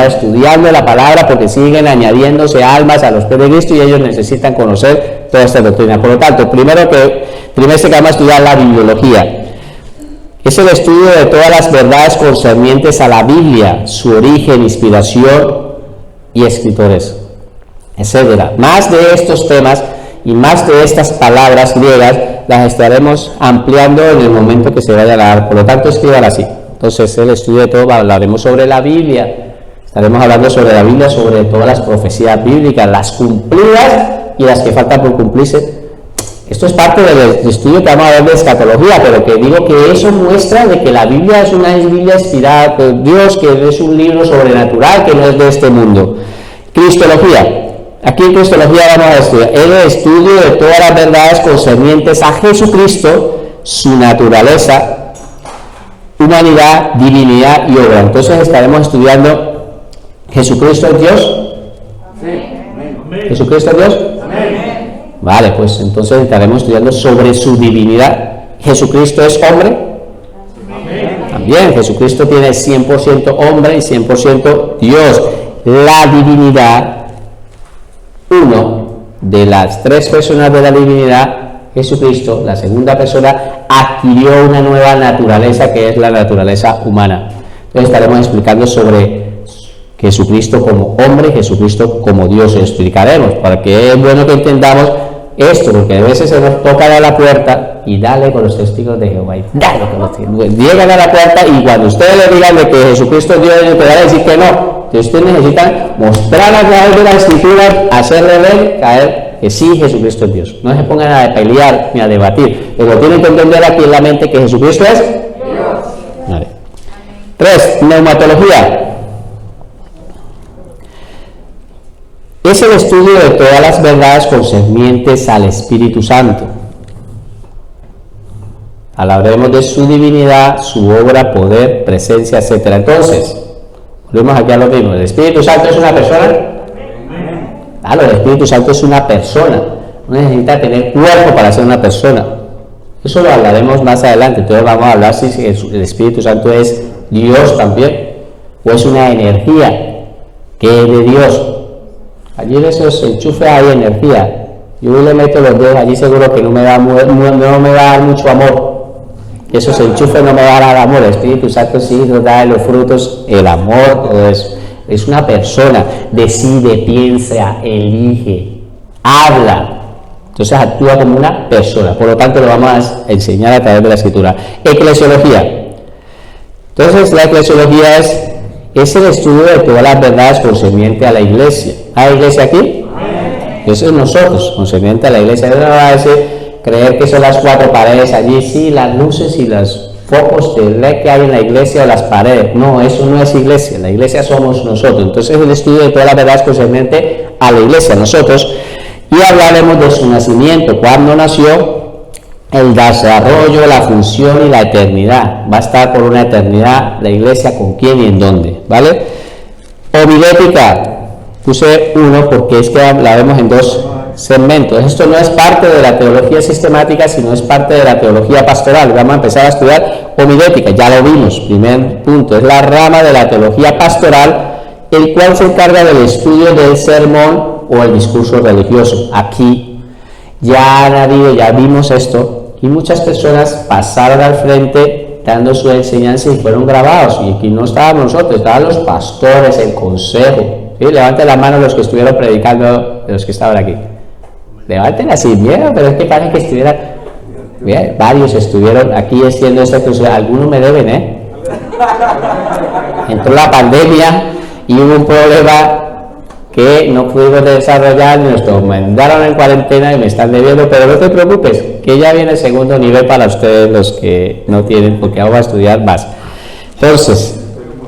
estudiando la palabra, porque siguen añadiéndose almas a los pies de Cristo y ellos necesitan conocer toda esta doctrina. Por lo tanto, trimestre que vamos a estudiar la bibliología. Es el estudio de todas las verdades concernientes a la Biblia, su origen, inspiración y escritores, etcétera. Más de estos temas y más de estas palabras griegas las estaremos ampliando en el momento que se vaya a dar. Por lo tanto, escriban así. Entonces, el estudio de todo, hablaremos sobre la Biblia, estaremos hablando sobre la Biblia, sobre todas las profecías bíblicas, las cumplidas y las que faltan por cumplirse. Esto es parte del estudio que vamos a ver de escatología, pero que digo que eso muestra de que la Biblia es una Biblia inspirada por Dios, que es un libro sobrenatural, que no es de este mundo. Cristología. Aquí en Cristología vamos a estudiar el estudio de todas las verdades concernientes a Jesucristo, su naturaleza, humanidad, divinidad y obra. Entonces estaremos estudiando ¿Jesucristo es Dios? Amén. ¿Jesucristo es Dios? Amén. Vale, pues entonces estaremos estudiando sobre su divinidad. ¿Jesucristo es hombre? Amén. También Jesucristo tiene 100% hombre y 100% Dios. La divinidad, uno de las 3 personas de la divinidad, Jesucristo, la segunda persona, adquirió una nueva naturaleza, que es la naturaleza humana. Entonces estaremos explicando sobre Jesucristo como hombre y Jesucristo como Dios. Explicaremos, para que es bueno que entendamos esto, porque a veces se nos toca a la puerta y dale con los testigos de Jehová, y dale con los testigos. Llegan a la puerta y cuando ustedes le digan de que Jesucristo es Dios, ellos te van a decir que no. Que ustedes necesitan mostrar a través de la Escritura, hacerle ver, caer que sí, Jesucristo es Dios. No se pongan a pelear ni a debatir, pero tienen que entender aquí en la mente que Jesucristo es Dios. Vale. 3. Neumatología. Es el estudio de todas las verdades concernientes al Espíritu Santo. Hablaremos de su divinidad, su obra, poder, presencia, etcétera. Entonces, volvemos aquí a lo mismo. ¿El Espíritu Santo es una persona? Claro, el Espíritu Santo es una persona. No necesita tener cuerpo para ser una persona. Eso lo hablaremos más adelante. Entonces vamos a hablar si el Espíritu Santo es Dios también, o es una energía que es de Dios. Allí en esos enchufes hay energía. Yo le meto los dedos allí, seguro que no me va a dar mucho amor. Esos enchufes no me van a dar amor, el Espíritu Santo sí nos da los frutos, el amor, todo eso. Es una persona, decide, piensa, elige, habla. Entonces actúa como una persona. Por lo tanto, lo vamos a enseñar a través de la Escritura. Eclesiología. Entonces, la eclesiología es el estudio de todas las verdades concernientes a la iglesia. ¿Hay iglesia aquí? Eso es nosotros, concerniente a la iglesia. No va a decir, creer que son las cuatro paredes allí, sí, las luces y los focos de LED que hay en la iglesia o las paredes. No, eso no es iglesia. La iglesia somos nosotros. Entonces, el estudio de todas las verdades concernientes a la iglesia, nosotros. Y hablaremos de su nacimiento, cuándo nació, el desarrollo, la función y la eternidad. Va a estar por una eternidad la iglesia con quién y en dónde, ¿vale? Homilética, puse uno porque es que la vemos en dos segmentos. Esto no es parte de la teología sistemática, sino es parte de la teología pastoral. Vamos a empezar a estudiar homilética, ya lo vimos, primer punto, es la rama de la teología pastoral, el cual se encarga del estudio del sermón o el discurso religioso. Aquí ya vimos esto, y muchas personas pasaron al frente dando su enseñanza y fueron grabados, y aquí no estábamos nosotros, estaban los pastores, el consejo. ¿Sí? Levanten la mano los que estuvieron predicando, de los que estaban aquí. Levanten así, miedo, pero es que parece que estuvieran, bien, varios estuvieron aquí haciendo esta exclusión. Algunos me deben, Entró la pandemia y hubo un problema que no pudimos desarrollar, nos mandaron en cuarentena y me están debiendo, pero no te preocupes, que ya viene el segundo nivel para ustedes los que no tienen, porque vamos a estudiar más. Entonces,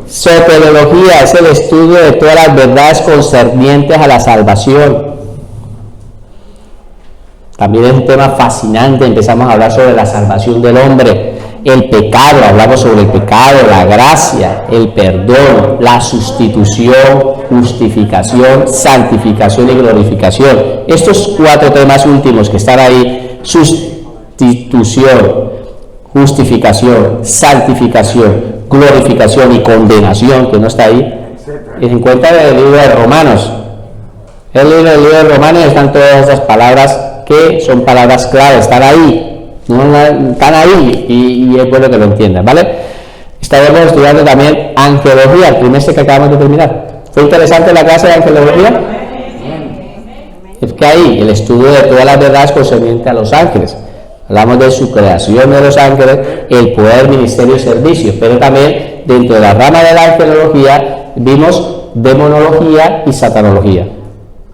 soteriología es el estudio de todas las verdades concernientes a la salvación. También es un tema fascinante, empezamos a hablar sobre la salvación del hombre, el pecado, hablamos sobre el pecado, la gracia, el perdón, la sustitución, justificación, santificación y glorificación. Estos cuatro temas últimos que están ahí, sustitución, justificación, santificación, glorificación y condenación, que no está ahí, y se encuentra en el libro de Romanos. En el libro de Romanos están todas esas palabras que son palabras clave, están ahí. No, están ahí y es bueno que lo entiendan, ¿vale? Estaremos estudiando también angelología, el trimestre que acabamos de terminar. ¿Fue interesante la clase de angelología? Es que ahí el estudio de todas las verdades concernientes a los ángeles. Hablamos de su creación de los ángeles, el poder, ministerio y servicio, pero también dentro de la rama de la angelología vimos demonología y satanología,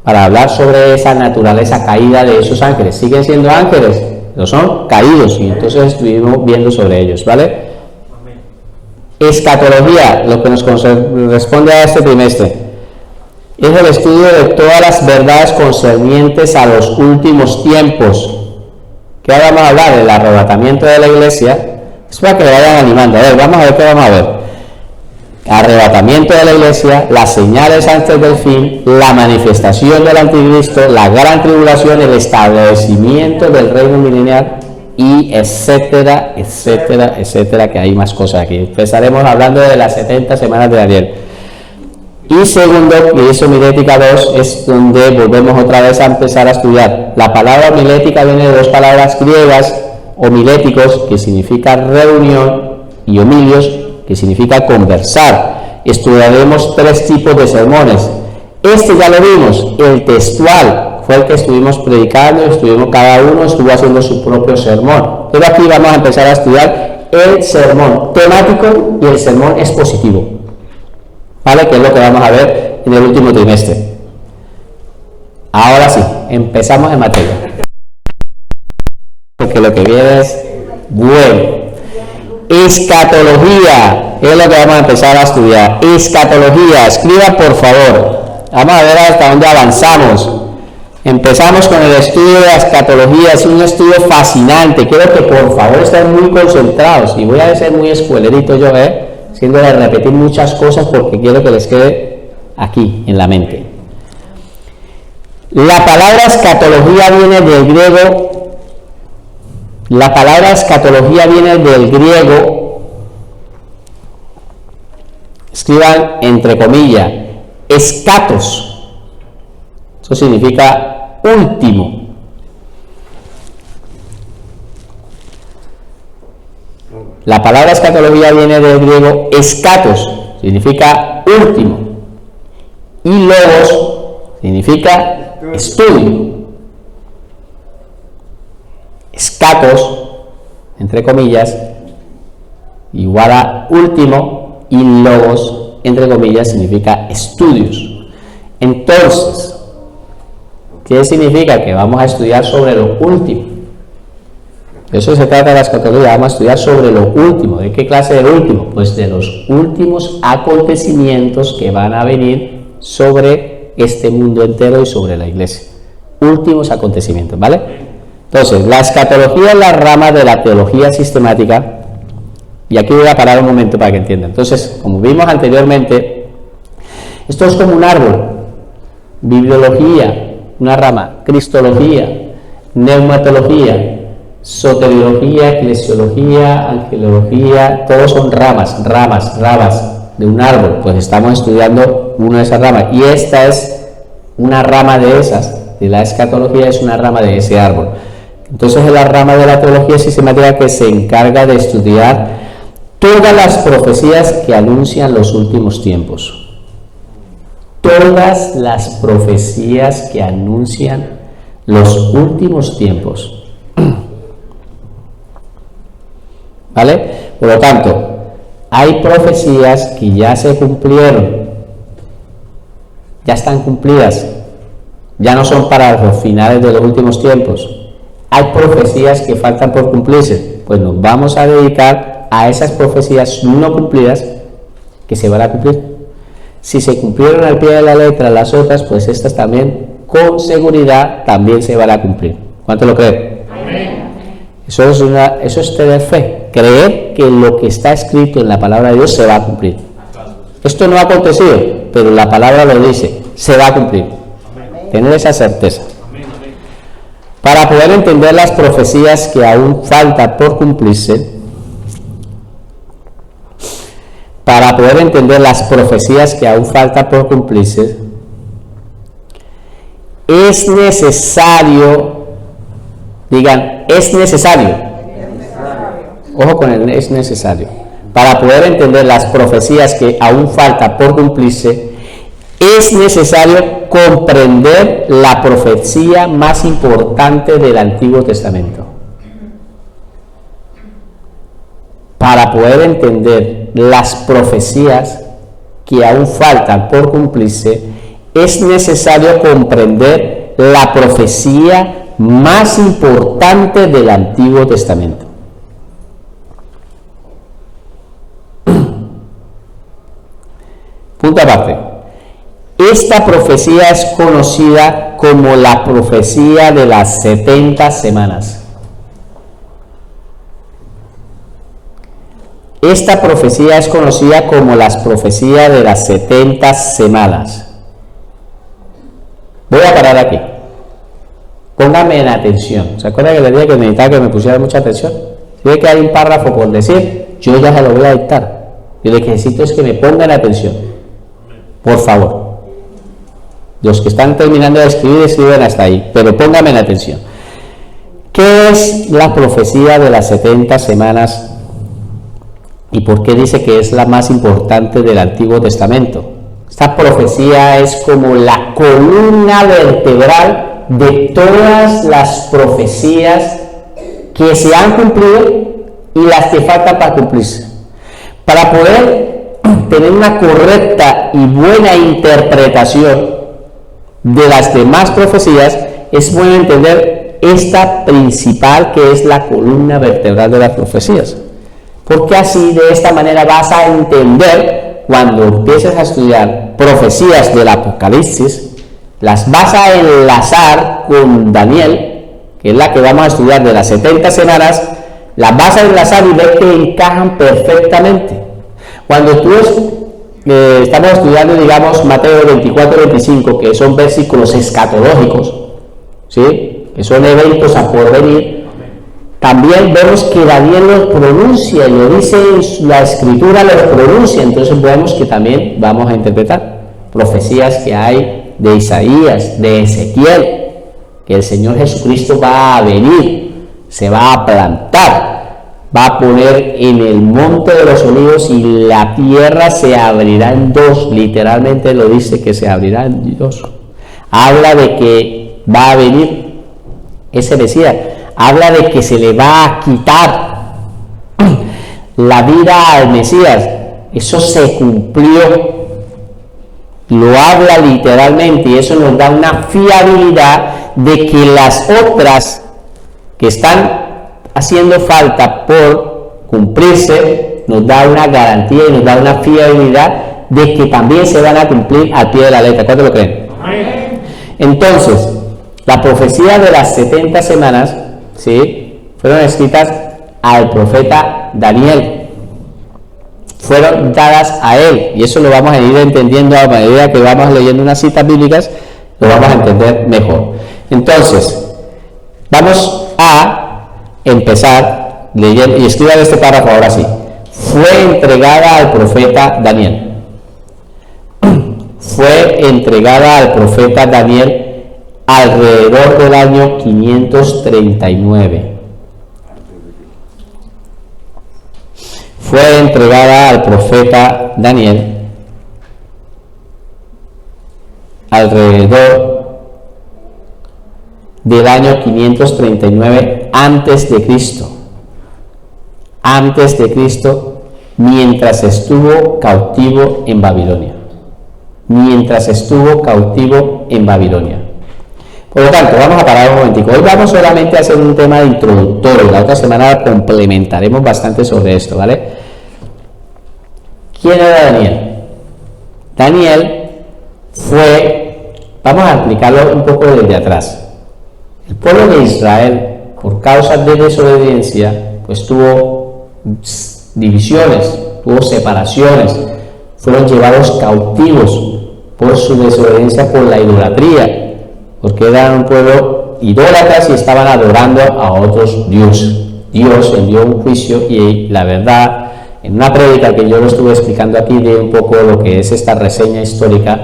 para hablar sobre esa naturaleza caída de esos ángeles. ¿Siguen siendo ángeles? No son caídos, y entonces estuvimos viendo sobre ellos, ¿vale? Escatología, lo que nos corresponde a este trimestre, es el estudio de todas las verdades concernientes a los últimos tiempos. ¿Qué vamos a hablar? El arrebatamiento de la iglesia. Es para que le vayan animando. A ver, vamos a ver qué vamos a ver. Arrebatamiento de la iglesia, las señales antes del fin, la manifestación del anticristo, la gran tribulación, el establecimiento del reino milenial, y etcétera, etcétera, etcétera, que hay más cosas aquí. Empezaremos hablando de las 70 semanas de Daniel. Y segundo, que es homilética 2, es donde volvemos otra vez a empezar a estudiar. La palabra homilética viene de dos palabras griegas, homiléticos, que significa reunión, y homilios, que significa conversar. Estudiaremos tres tipos de sermones. Este ya lo vimos, el textual, fue el que estuvimos predicando, cada uno estuvo haciendo su propio sermón. Pero aquí vamos a empezar a estudiar el sermón temático y el sermón expositivo, ¿vale? Que es lo que vamos a ver en el último trimestre. Ahora sí, empezamos en materia, porque lo que viene es bueno. Escatología es lo que vamos a empezar a estudiar. Escatología, escriban por favor. Vamos a ver hasta dónde avanzamos. Empezamos con el estudio de la escatología. Es un estudio fascinante. Quiero que por favor estén muy concentrados, y voy a ser muy escuelerito yo, haciéndole repetir muchas cosas porque quiero que les quede aquí en la mente. La palabra escatología viene del griego. La palabra escatología viene del griego, escriban entre comillas, escatos. Eso significa último. La palabra escatología viene del griego escatos, significa último, y logos significa estudio. Escatos, entre comillas, igual a último, y logos, entre comillas, significa estudios. Entonces, ¿qué significa? Que vamos a estudiar sobre lo último. De eso se trata la escatología, vamos a estudiar sobre lo último. ¿De qué clase de último? Pues de los últimos acontecimientos que van a venir sobre este mundo entero y sobre la iglesia. Últimos acontecimientos, ¿vale? Entonces, la escatología es la rama de la teología sistemática, y aquí voy a parar un momento para que entiendan. Entonces, como vimos anteriormente, esto es como un árbol: bibliología, una rama; cristología, neumatología, soteriología, eclesiología, angelología, todos son ramas de un árbol. Pues estamos estudiando una de esas ramas, y esta es una rama de esas, de la escatología es una rama de ese árbol. Entonces es la rama de la teología sistemática que se encarga de estudiar todas las profecías que anuncian los últimos tiempos. Todas las profecías que anuncian los últimos tiempos. ¿Vale? Por lo tanto, hay profecías que ya se cumplieron, ya están cumplidas, ya no son para los finales de los últimos tiempos. Hay profecías que faltan por cumplirse, pues nos vamos a dedicar a esas profecías no cumplidas que se van a cumplir. Si se cumplieron al pie de la letra las otras, pues estas también con seguridad también se van a cumplir. ¿Cuánto lo creen? Eso es tener fe, creer que lo que está escrito en la palabra de Dios se va a cumplir. Esto no ha acontecido, pero la palabra lo dice, se va a cumplir. Tener esa certeza. Para poder entender las profecías que aún faltan por cumplirse, es necesario, digan, es necesario. Ojo con el es necesario. Para poder entender las profecías que aún faltan por cumplirse, es necesario comprender la profecía más importante del Antiguo Testamento. Para poder entender las profecías que aún faltan por cumplirse, es necesario comprender la profecía más importante del Antiguo Testamento. Punto aparte. Esta profecía es conocida como la profecía de las 70 semanas. Esta profecía es conocida como las profecías de las 70 semanas. Voy a parar aquí. Pónganme en atención. ¿Se acuerdan que les dije que necesitaba que me pusiera mucha atención? Si ve que hay un párrafo por decir, yo ya se lo voy a dictar. Yo lo que necesito es que me pongan atención. Por favor. Los que están terminando de escribir, escriben hasta ahí, pero pónganme en atención. ¿Qué es la profecía de las 70 semanas y por qué dice que es la más importante del Antiguo Testamento? Esta profecía es como la columna vertebral de todas las profecías que se han cumplido y las que faltan para cumplirse. Para poder tener una correcta y buena interpretación de las demás profecías, es bueno entender esta principal, que es la columna vertebral de las profecías, porque así, de esta manera, vas a entender, cuando empieces a estudiar profecías del Apocalipsis, las vas a enlazar con Daniel, que es la que vamos a estudiar de las 70 semanas, las vas a enlazar y ver que encajan perfectamente. Cuando tú estamos estudiando, digamos, Mateo 24-25, que son versículos escatológicos, ¿sí?, que son eventos a porvenir, también vemos que Daniel los pronuncia y lo dice en la escritura, los pronuncia. Entonces vemos que también vamos a interpretar profecías que hay de Isaías, de Ezequiel, que el Señor Jesucristo va a venir, se va a plantar, va a poner en el monte de los olivos y la tierra se abrirá en dos, literalmente lo dice que se abrirá en dos. Habla de que va a venir ese Mesías, habla de que se le va a quitar la vida al Mesías. Eso se cumplió, lo habla literalmente, y eso nos da una fiabilidad de que las otras que están haciendo falta por cumplirse, nos da una garantía y nos da una fiabilidad de que también se van a cumplir al pie de la letra. ¿Cuántos lo creen? Amén. Entonces, la profecía de las 70 semanas, ¿sí?, fueron escritas al profeta Daniel, fueron dadas a él, y eso lo vamos a ir entendiendo a medida que vamos leyendo unas citas bíblicas, lo vamos a entender mejor. Entonces, vamos a empezar leyendo, y escriban este párrafo ahora sí. Fue entregada al profeta Daniel. Fue entregada al profeta Daniel alrededor del año 539. Fue entregada al profeta Daniel alrededor del año 539 antes de Cristo, mientras estuvo cautivo en Babilonia. Por lo tanto, vamos a parar un momentico. Hoy vamos solamente a hacer un tema de introductorio. La otra semana complementaremos bastante sobre esto, ¿vale? ¿Quién era Daniel? Daniel fue, vamos a explicarlo un poco desde atrás. El pueblo de Israel, por causas de desobediencia, pues tuvo divisiones, tuvo separaciones, fueron llevados cautivos por su desobediencia, por la idolatría, porque eran un pueblo idólatras y estaban adorando a otros dioses. Dios envió un juicio y la verdad, en una prédica que yo lo estuve explicando aquí, de un poco lo que es esta reseña histórica,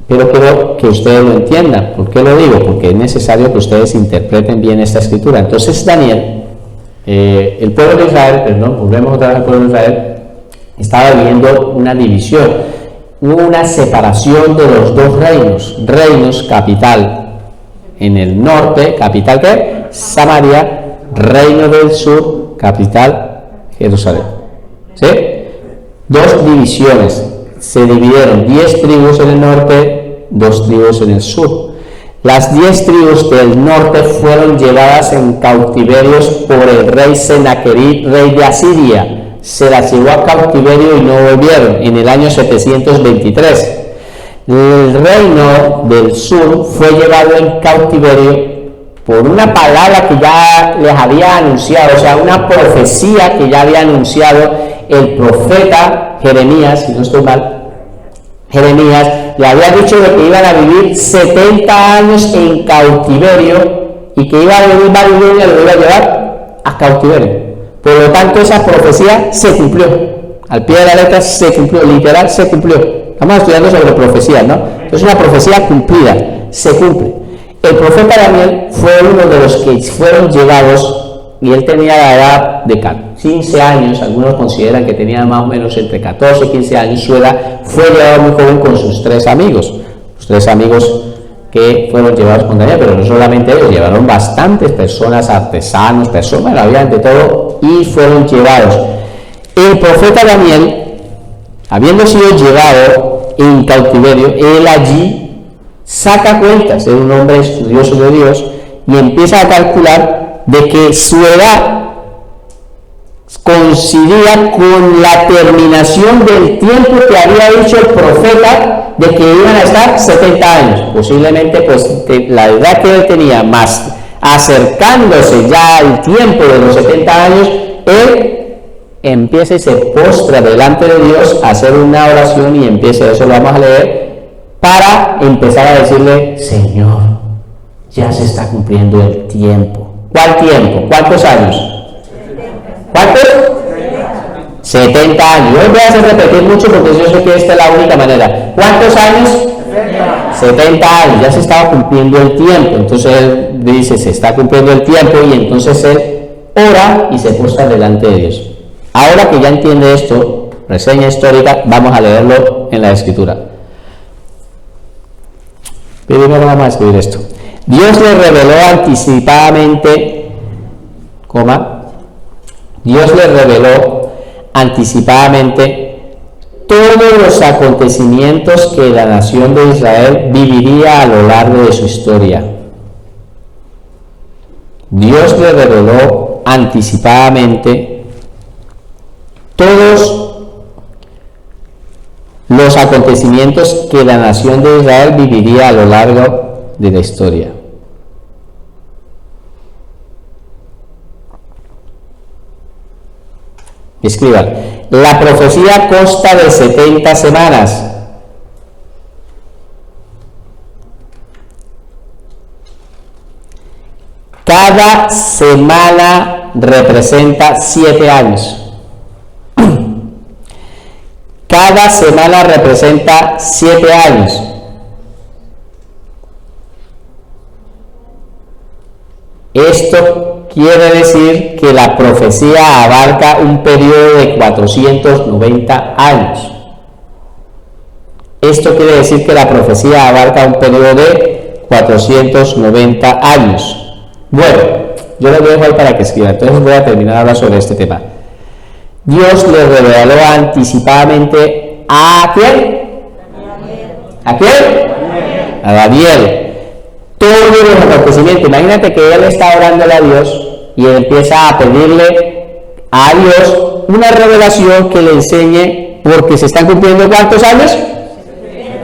pero quiero que ustedes lo entiendan. ¿Por qué lo digo? Porque es necesario que ustedes interpreten bien esta escritura. Entonces Daniel, el pueblo de Israel, volvemos otra vez al pueblo de Israel, estaba viviendo una división. Hubo una separación de los dos reinos, capital en el norte, capital ¿qué? Samaria, reino del sur, capital Jerusalén. ¿Sí? Dos divisiones, se dividieron 10 tribus en el norte, 2 tribus en el sur. Las 10 tribus del norte fueron llevadas en cautiverios por el rey Sennacherib, rey de Asiria. Se las llevó a cautiverio y no volvieron en el año 723. El reino del sur fue llevado en cautiverio por una palabra que ya les había anunciado, o sea, una profecía que ya había anunciado el profeta Jeremías, si no estoy mal. Jeremías le había dicho de que iban a vivir 70 años en cautiverio y que iba a venir Babilonia y lo iba a llevar a cautiverio. Por lo tanto, esa profecía se cumplió. Al pie de la letra se cumplió, literal se cumplió. Estamos estudiando sobre profecías, ¿no? Entonces, una profecía cumplida, se cumple. El profeta Daniel fue uno de los que fueron llevados, y él tenía la edad de 15 años, algunos consideran que tenía más o menos entre 14 y 15 años, su edad, fue llevado muy joven con sus 3 amigos. Los 3 amigos que fueron llevados con Daniel, pero no solamente ellos, llevaron bastantes personas, artesanos, personas, había de todo, y fueron llevados. El profeta Daniel, habiendo sido llevado en cautiverio, él allí saca cuentas, es un hombre estudioso de Dios, y empieza a calcular de que su edad coincidía con la terminación del tiempo que había dicho el profeta de que iban a estar 70 años, posiblemente pues la edad que él tenía, más acercándose ya al tiempo de los 70 años, él empieza y se postra delante de Dios a hacer una oración y empieza, eso lo vamos a leer, para empezar a decirle: Señor, ya se está cumpliendo el tiempo. ¿Cuál tiempo? ¿Cuántos años? ¿Cuántos? 70 años. Yo voy a hacer repetir mucho porque yo sé que esta es la única manera. ¿Cuántos años? 70 años. Ya se estaba cumpliendo el tiempo. Entonces él dice: se está cumpliendo el tiempo, y entonces él ora y se postra delante de Dios. Ahora que ya entiende esto, reseña histórica, vamos a leerlo en la Escritura. Primero vamos a escribir esto. Dios le reveló anticipadamente, Dios le reveló anticipadamente todos los acontecimientos que la nación de Israel viviría a lo largo de su historia. Dios le reveló anticipadamente todos los acontecimientos que la nación de Israel viviría a lo largo de la historia. Escriban, la profecía consta de 70 semanas. Cada semana representa 7 años. Cada semana representa 7 años. Esto quiere decir que la profecía abarca un periodo de 490 años. Esto quiere decir que la profecía abarca un periodo de 490 años. Bueno, yo lo dejo ahí para que escriba, entonces voy a terminar ahora sobre este tema. Dios le reveló anticipadamente ¿a quién? ¿A quién? A Daniel. Todos los acontecimientos. Imagínate que él está orándole a Dios y él empieza a pedirle a Dios una revelación que le enseñe, porque se están cumpliendo ¿cuántos años?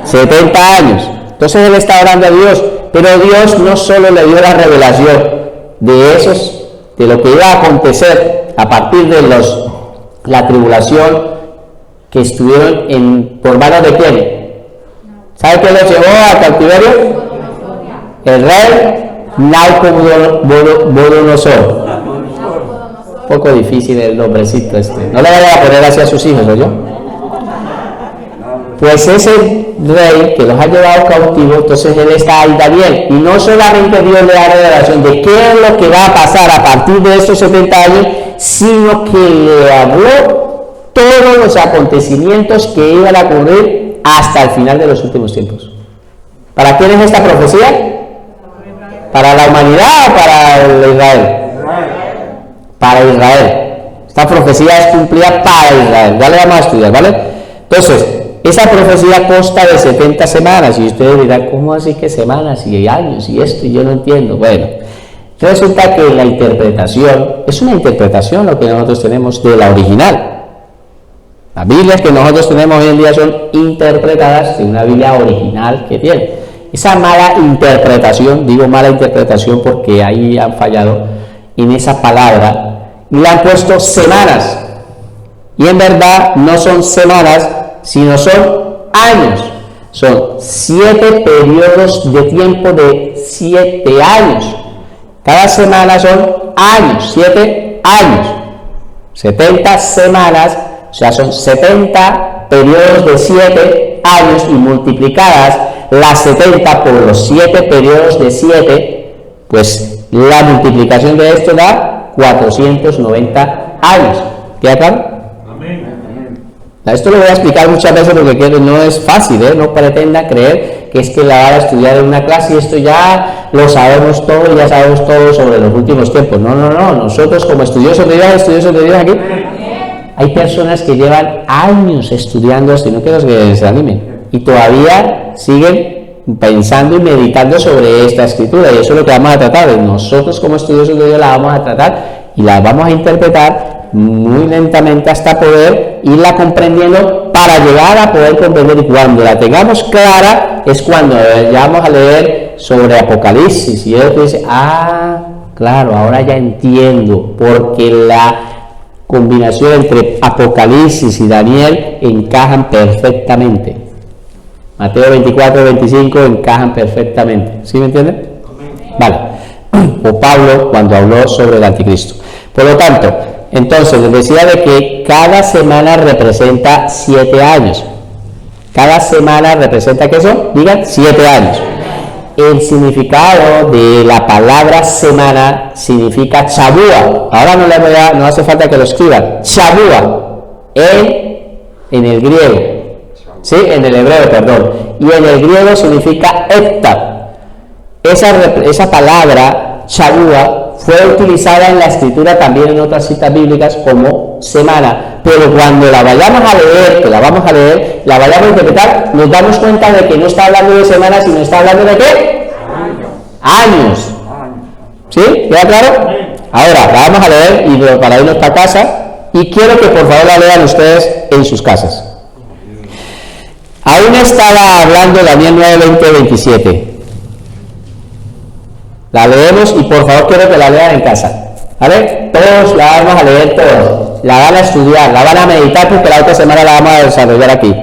70 años. Entonces él está orando a Dios, pero Dios no solo le dio la revelación de lo que iba a acontecer a partir de la tribulación que estuvieron por manos de quién. ¿Sabe quién los llevó al cautiverio? El rey Nabucodonosor. Un poco difícil el nombrecito este. No le vayan a poner así a sus hijos, ¿no? Pues ese rey que los ha llevado cautivos, entonces él está ahí, Daniel, y no solamente Dios le da revelación de qué es lo que va a pasar a partir de estos 70 años, sino que le habló todos los acontecimientos que iban a ocurrir hasta el final de los últimos tiempos. ¿Para quién es esta profecía? ¿Para la humanidad o para Israel? Para Israel. Esta profecía es cumplida para Israel. Ya le vamos a estudiar, ¿vale? Entonces, esa profecía consta de 70 semanas, y ustedes dirán, ¿cómo así que semanas y años y esto? Y yo no entiendo. Bueno, resulta que la interpretación, es una interpretación lo que nosotros tenemos de la original. Las Biblias que nosotros tenemos hoy en día son interpretadas de una Biblia original que tiene. Esa mala interpretación, digo mala interpretación porque ahí han fallado en esa palabra, y le han puesto semanas, y en verdad no son semanas, sino son años. Son 7 periodos de tiempo de 7 años. Cada semana son años, 7 años. 70 semanas, o sea, son 70 periodos de 7 años, y multiplicadas las 70 por los 7 periodos de 7, pues la multiplicación de esto da 490 años. ¿Queda claro? Esto lo voy a explicar muchas veces porque no es fácil, no pretenda creer que es que la van a estudiar en una clase y esto ya lo sabemos todo y ya sabemos todo sobre los últimos tiempos. No, nosotros como estudiosos de Dios aquí, hay personas que llevan años estudiando esto, y no quiero que se animen, y todavía siguen pensando y meditando sobre esta escritura, y eso es lo que vamos a tratar. Nosotros como estudiosos de Dios la vamos a tratar y la vamos a interpretar muy lentamente hasta poder irla comprendiendo, para llegar a poder comprender, y cuando la tengamos clara es cuando ya vamos a leer sobre Apocalipsis y él dice, claro, ahora ya entiendo, porque la combinación entre Apocalipsis y Daniel encajan perfectamente. Mateo 24 y 25 encajan perfectamente. ¿Sí me entienden? Vale. O Pablo cuando habló sobre el anticristo. Por lo tanto, entonces les decía de que cada semana representa 7 años. Cada semana representa, ¿qué son? Digan, 7 años. el significado de la palabra semana significa chabúa. Ahora no hace falta que lo escriban. Chabúa en el griego, ¿sí? En el hebreo, perdón. Y en el griego significa hepta. Esa palabra chabúa fue utilizada en la escritura también en otras citas bíblicas como semana, pero cuando la vayamos a leer, la vamos a leer, la vayamos a interpretar, nos damos cuenta de que no está hablando de semanas, sino está hablando de ¿qué? Años. ¿Sí? ¿Queda claro? Ahora, la vamos a leer y para irnos para casa, y quiero que por favor la lean ustedes en sus casas. Aún estaba hablando Daniel 9, 20, 27. La leemos y por favor quiero que la lean en casa, ¿vale? Todos la vamos a leer todos, la van a estudiar, la van a meditar porque la otra semana la vamos a desarrollar aquí.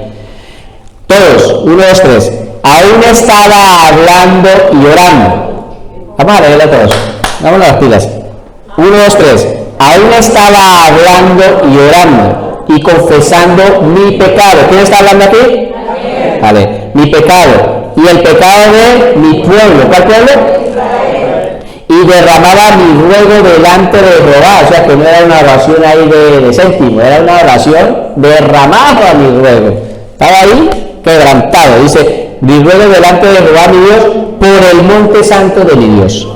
Todos, 1, 2, 3. Aún estaba hablando y orando. Vamos a leerlo todos, vamos a las pilas. 1, 2, 3. Aún estaba hablando y orando y confesando mi pecado. ¿Quién está hablando aquí? Vale, mi pecado y el pecado de mi pueblo. ¿Cuál pueblo? Y derramaba mi ruego delante de Jehová, o sea que no era una oración ahí de céntimo, era una oración derramada mi ruego. Estaba ahí quebrantado, dice, mi ruego delante de Jehová mi Dios por el monte santo de mi Dios.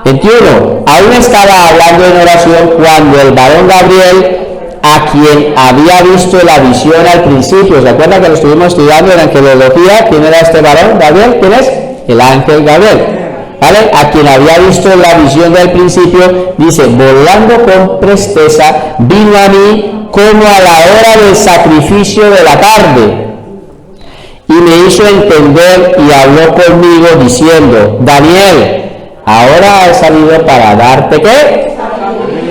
21. Aún estaba hablando en oración cuando el varón Gabriel, a quien había visto la visión al principio, ¿se acuerdan que lo estuvimos estudiando en angelología? ¿Quién era este varón Gabriel? ¿Quién es? El ángel Gabriel. ¿Vale? A quien había visto la visión del principio, dice, volando con presteza, vino a mí como a la hora del sacrificio de la tarde, y me hizo entender y habló conmigo diciendo, Daniel, ahora he salido para darte ¿qué?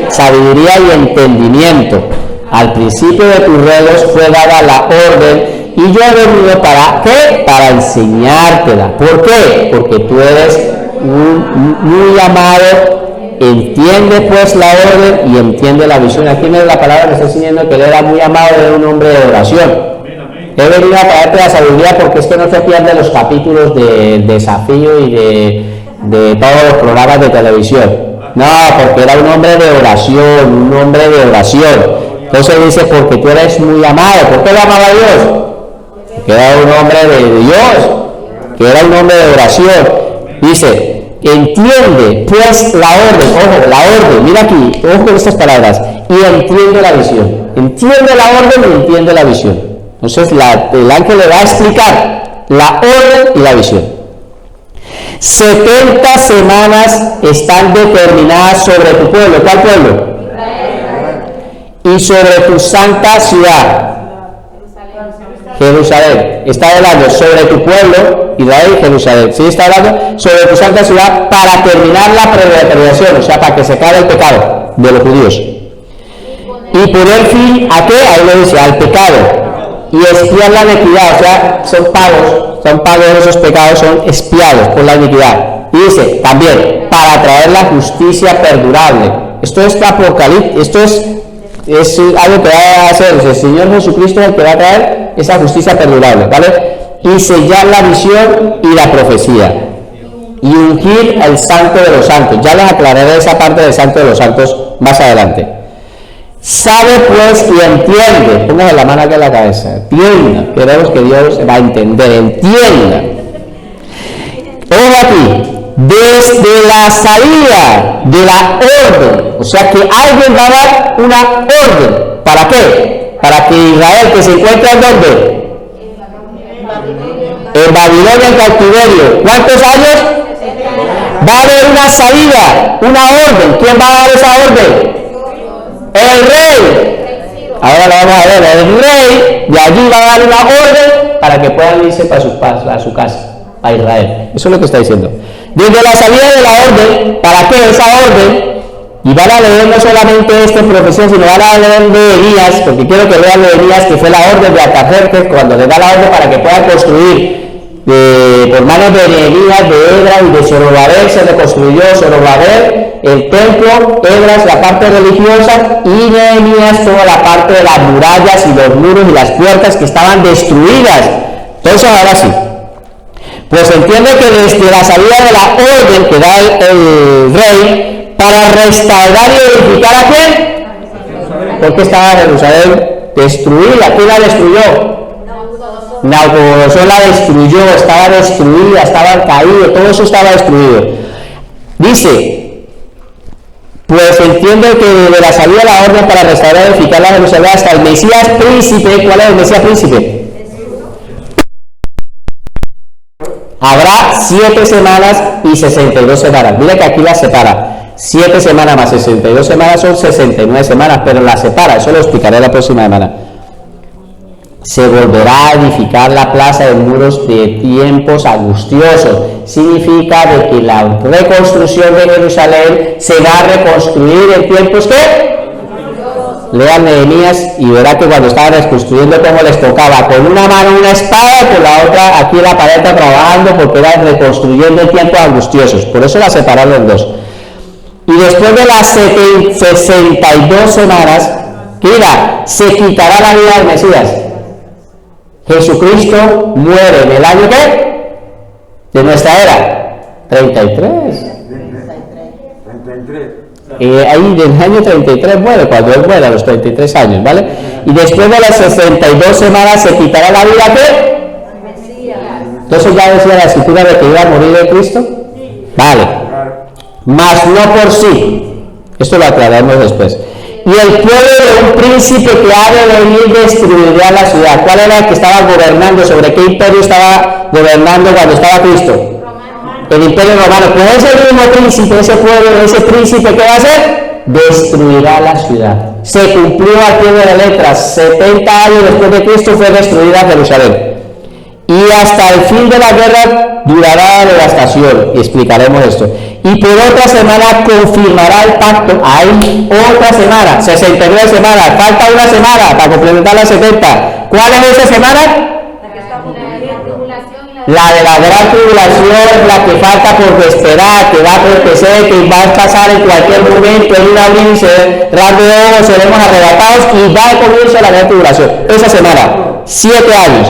Sabiduría y entendimiento. Al principio de tus ruegos fue dada la orden, y yo he venido para ¿qué? Para enseñártela. ¿Por qué? Porque tú eres muy amado, entiende pues la orden y entiende la visión. Aquí en la palabra me está enseñando que él era muy amado, era un hombre de oración. He venido a traerte la sabiduría porque es que no se pierden los capítulos de desafío y de todos los programas de televisión. No, porque era un hombre de oración, un hombre de oración. Entonces dice, porque tú eres muy amado. ¿Por qué lo amaba a Dios? Porque era un hombre de Dios, que era un hombre de oración. Dice, entiende pues la orden, ojo, la orden, mira aquí, ojo con estas palabras, y entiende la visión. Entiende la orden y entiende la visión. Entonces el ángel le va a explicar la orden y la visión. 70 semanas están determinadas sobre tu pueblo. ¿Cuál pueblo? Y sobre tu santa ciudad, Jerusalén. Está hablando sobre tu pueblo, Israel y Jerusalén. Sí, está hablando sobre tu santa ciudad para terminar la predeterminación, o sea, para que se acabe el pecado de los judíos. Y poner fin a qué, ahí lo dice, al pecado. Y expiar la iniquidad, o sea, son pagos de esos pecados, son expiados por la iniquidad. Y dice también, para traer la justicia perdurable. Esto es apocalipsis, esto es algo que va a hacer el Señor Jesucristo, el que va a traer esa justicia perdurable, ¿vale? Y sellar la visión y la profecía. Y ungir al santo de los santos. Ya les aclararé esa parte del santo de los santos más adelante. Sabe pues y entiende, póngase la mano aquí en la cabeza, entienda, queremos que Dios va a entender, entienda. Ojo aquí, desde la salida de la orden, o sea que alguien va a dar una orden, ¿para qué? Para que Israel, que se encuentra en ¿dónde? En Babilonia, en cautiverio, ¿cuántos años? Va a haber una salida, una orden. ¿Quién va a dar esa orden? El rey. Ahora lo vamos a ver, el rey de allí va a dar una orden para que puedan irse para su casa, a Israel. Eso es lo que está diciendo. Desde la salida de la orden, ¿para qué esa orden? Y van a leer no solamente esta profesión, sino van a leer de Elías, porque quiero que lean de Elías, que fue la orden de Artajerjes, cuando le da la orden para que puedan construir por manos de Nehemías, de Esdras y de Zorobabel. Se reconstruyó Zorobabel el templo, Esdras la parte religiosa y Nehemías toda la parte de las murallas y los muros y las puertas que estaban destruidas. Entonces ahora sí, Pues entiende que desde la salida de la orden que da el rey para restaurar y edificar ¿a quién? Porque estaba Jerusalén destruida. ¿Quién la destruyó? Nabucodonosor la destruyó, estaba destruida, estaba caído, todo eso estaba destruido. Dice, pues entiende que de la salida de la orden para restaurar y edificar la Jerusalén hasta el Mesías príncipe. ¿Cuál es el Mesías príncipe? Habrá 7 semanas y 62 semanas. Mira que aquí las separa. 7 semanas más 62 semanas son 69 semanas, pero las separa. Eso lo explicaré la próxima semana. Se volverá a edificar la plaza de muros de tiempos angustiosos. Significa de que la reconstrucción de Jerusalén se va a reconstruir en tiempos que... Lean Nehemías y verá que cuando estaban reconstruyendo cómo les tocaba con una mano una espada y con la otra aquí la pared trabajando porque era reconstruyendo en tiempos angustiosos. Por eso la separaron en dos. Y después de las 62 semanas, mira, se quitará la vida del Mesías. Jesucristo muere en el año ¿qué? De nuestra era. 33. Ahí del año 33 muere, cuando él muere a los 33 años, ¿vale? Y después de las 62 semanas se quitará la vida ¿qué? Entonces ya decía la escritura de que iba a morir de Cristo. Vale. Mas no por sí. Esto lo aclararemos después. Y el pueblo de un príncipe que ha de venir destruirá la ciudad. ¿Cuál era el que estaba gobernando? ¿Sobre qué imperio estaba gobernando cuando estaba Cristo? El imperio romano. Pues ese mismo príncipe, ese pueblo, ese príncipe, ¿qué va a hacer? Destruirá la ciudad. Se cumplió al pie de la letra. 70 años después de Cristo fue destruida Jerusalén. Y hasta el fin de la guerra durará la devastación. Y explicaremos esto. Y por otra semana confirmará el pacto. Hay otra semana, 69 semanas. Falta una semana para complementar las 70. ¿Cuál es esa semana? La de la gran tribulación, la que falta por esperar, que va a acontecer, que va a pasar en cualquier momento, en un abrir y cerrar de ojos, seremos arrebatados y va a comienzo la gran tribulación. Esa semana, 7 años.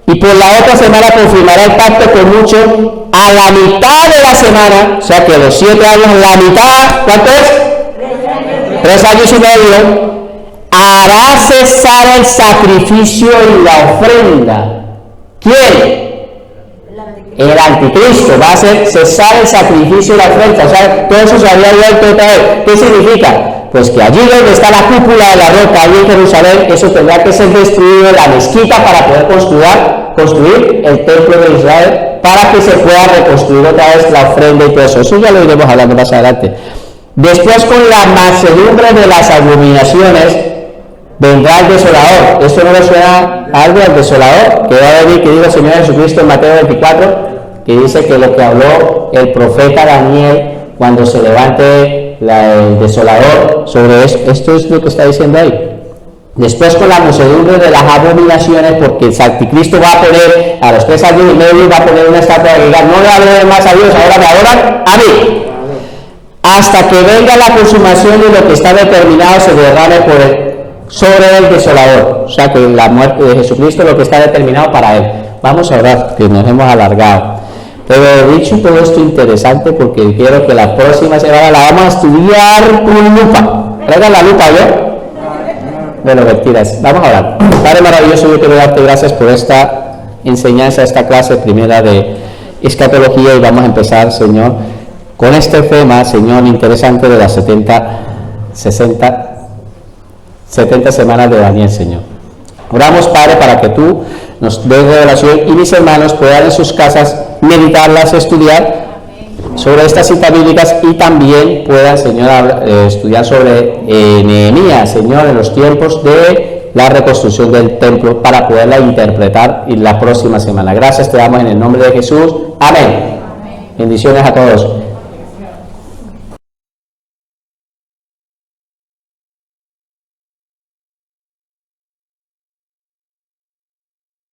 Y por la otra semana confirmará el pacto con muchos. A la mitad de la semana, o sea que los 7 años, la mitad, ¿cuánto es? 3 años y medio. Hará cesar el sacrificio y la ofrenda. ¿Quién? El anticristo va a hacer cesar el sacrificio y la ofrenda. O sea, todo eso se había vuelto otra vez. ¿Qué significa? Pues que allí donde está la cúpula de la roca, allí en Jerusalén, eso tendrá que ser destruido, la mezquita, para poder construir el templo de Israel, para que se pueda reconstruir otra vez la ofrenda y todo eso. Eso ya lo iremos hablando más adelante. Después, con la mansedumbre de las abominaciones, vendrá el desolador. ¿Esto no le suena algo al desolador? Que va a venir, que dijo el Señor Jesucristo en Mateo 24, que dice que lo que habló el profeta Daniel cuando se levante el desolador sobre esto es lo que está diciendo ahí. Después, con la mansedumbre de las abominaciones, porque el anticristo va a poner a los 3 años y medio, va a poner una estatua de diga, no le hablen más a Dios, ahora me adoran a mí. Hasta que venga la consumación y lo que está determinado se derrame sobre el desolador. O sea que la muerte de Jesucristo es lo que está determinado para él. Vamos a orar, que nos hemos alargado. Pero he dicho todo esto interesante porque quiero que la próxima semana la vamos a estudiar con lupa. Traigan la lupa, ¿yo? Bueno, mentiras. Vamos a orar. Padre maravilloso, yo quiero darte gracias por esta enseñanza, esta clase primera de escatología, y vamos a empezar, Señor, con este tema, Señor, interesante de las 70 semanas de Daniel, Señor. Oramos, Padre, para que tú nos des revelación y mis hermanos puedan en sus casas meditarlas, estudiar sobre estas citas bíblicas, y también puedan, Señor, estudiar sobre Nehemías, Señor, en los tiempos de la reconstrucción del templo, para poderla interpretar en la próxima semana. Gracias te damos en el nombre de Jesús. Amén. Bendiciones a todos.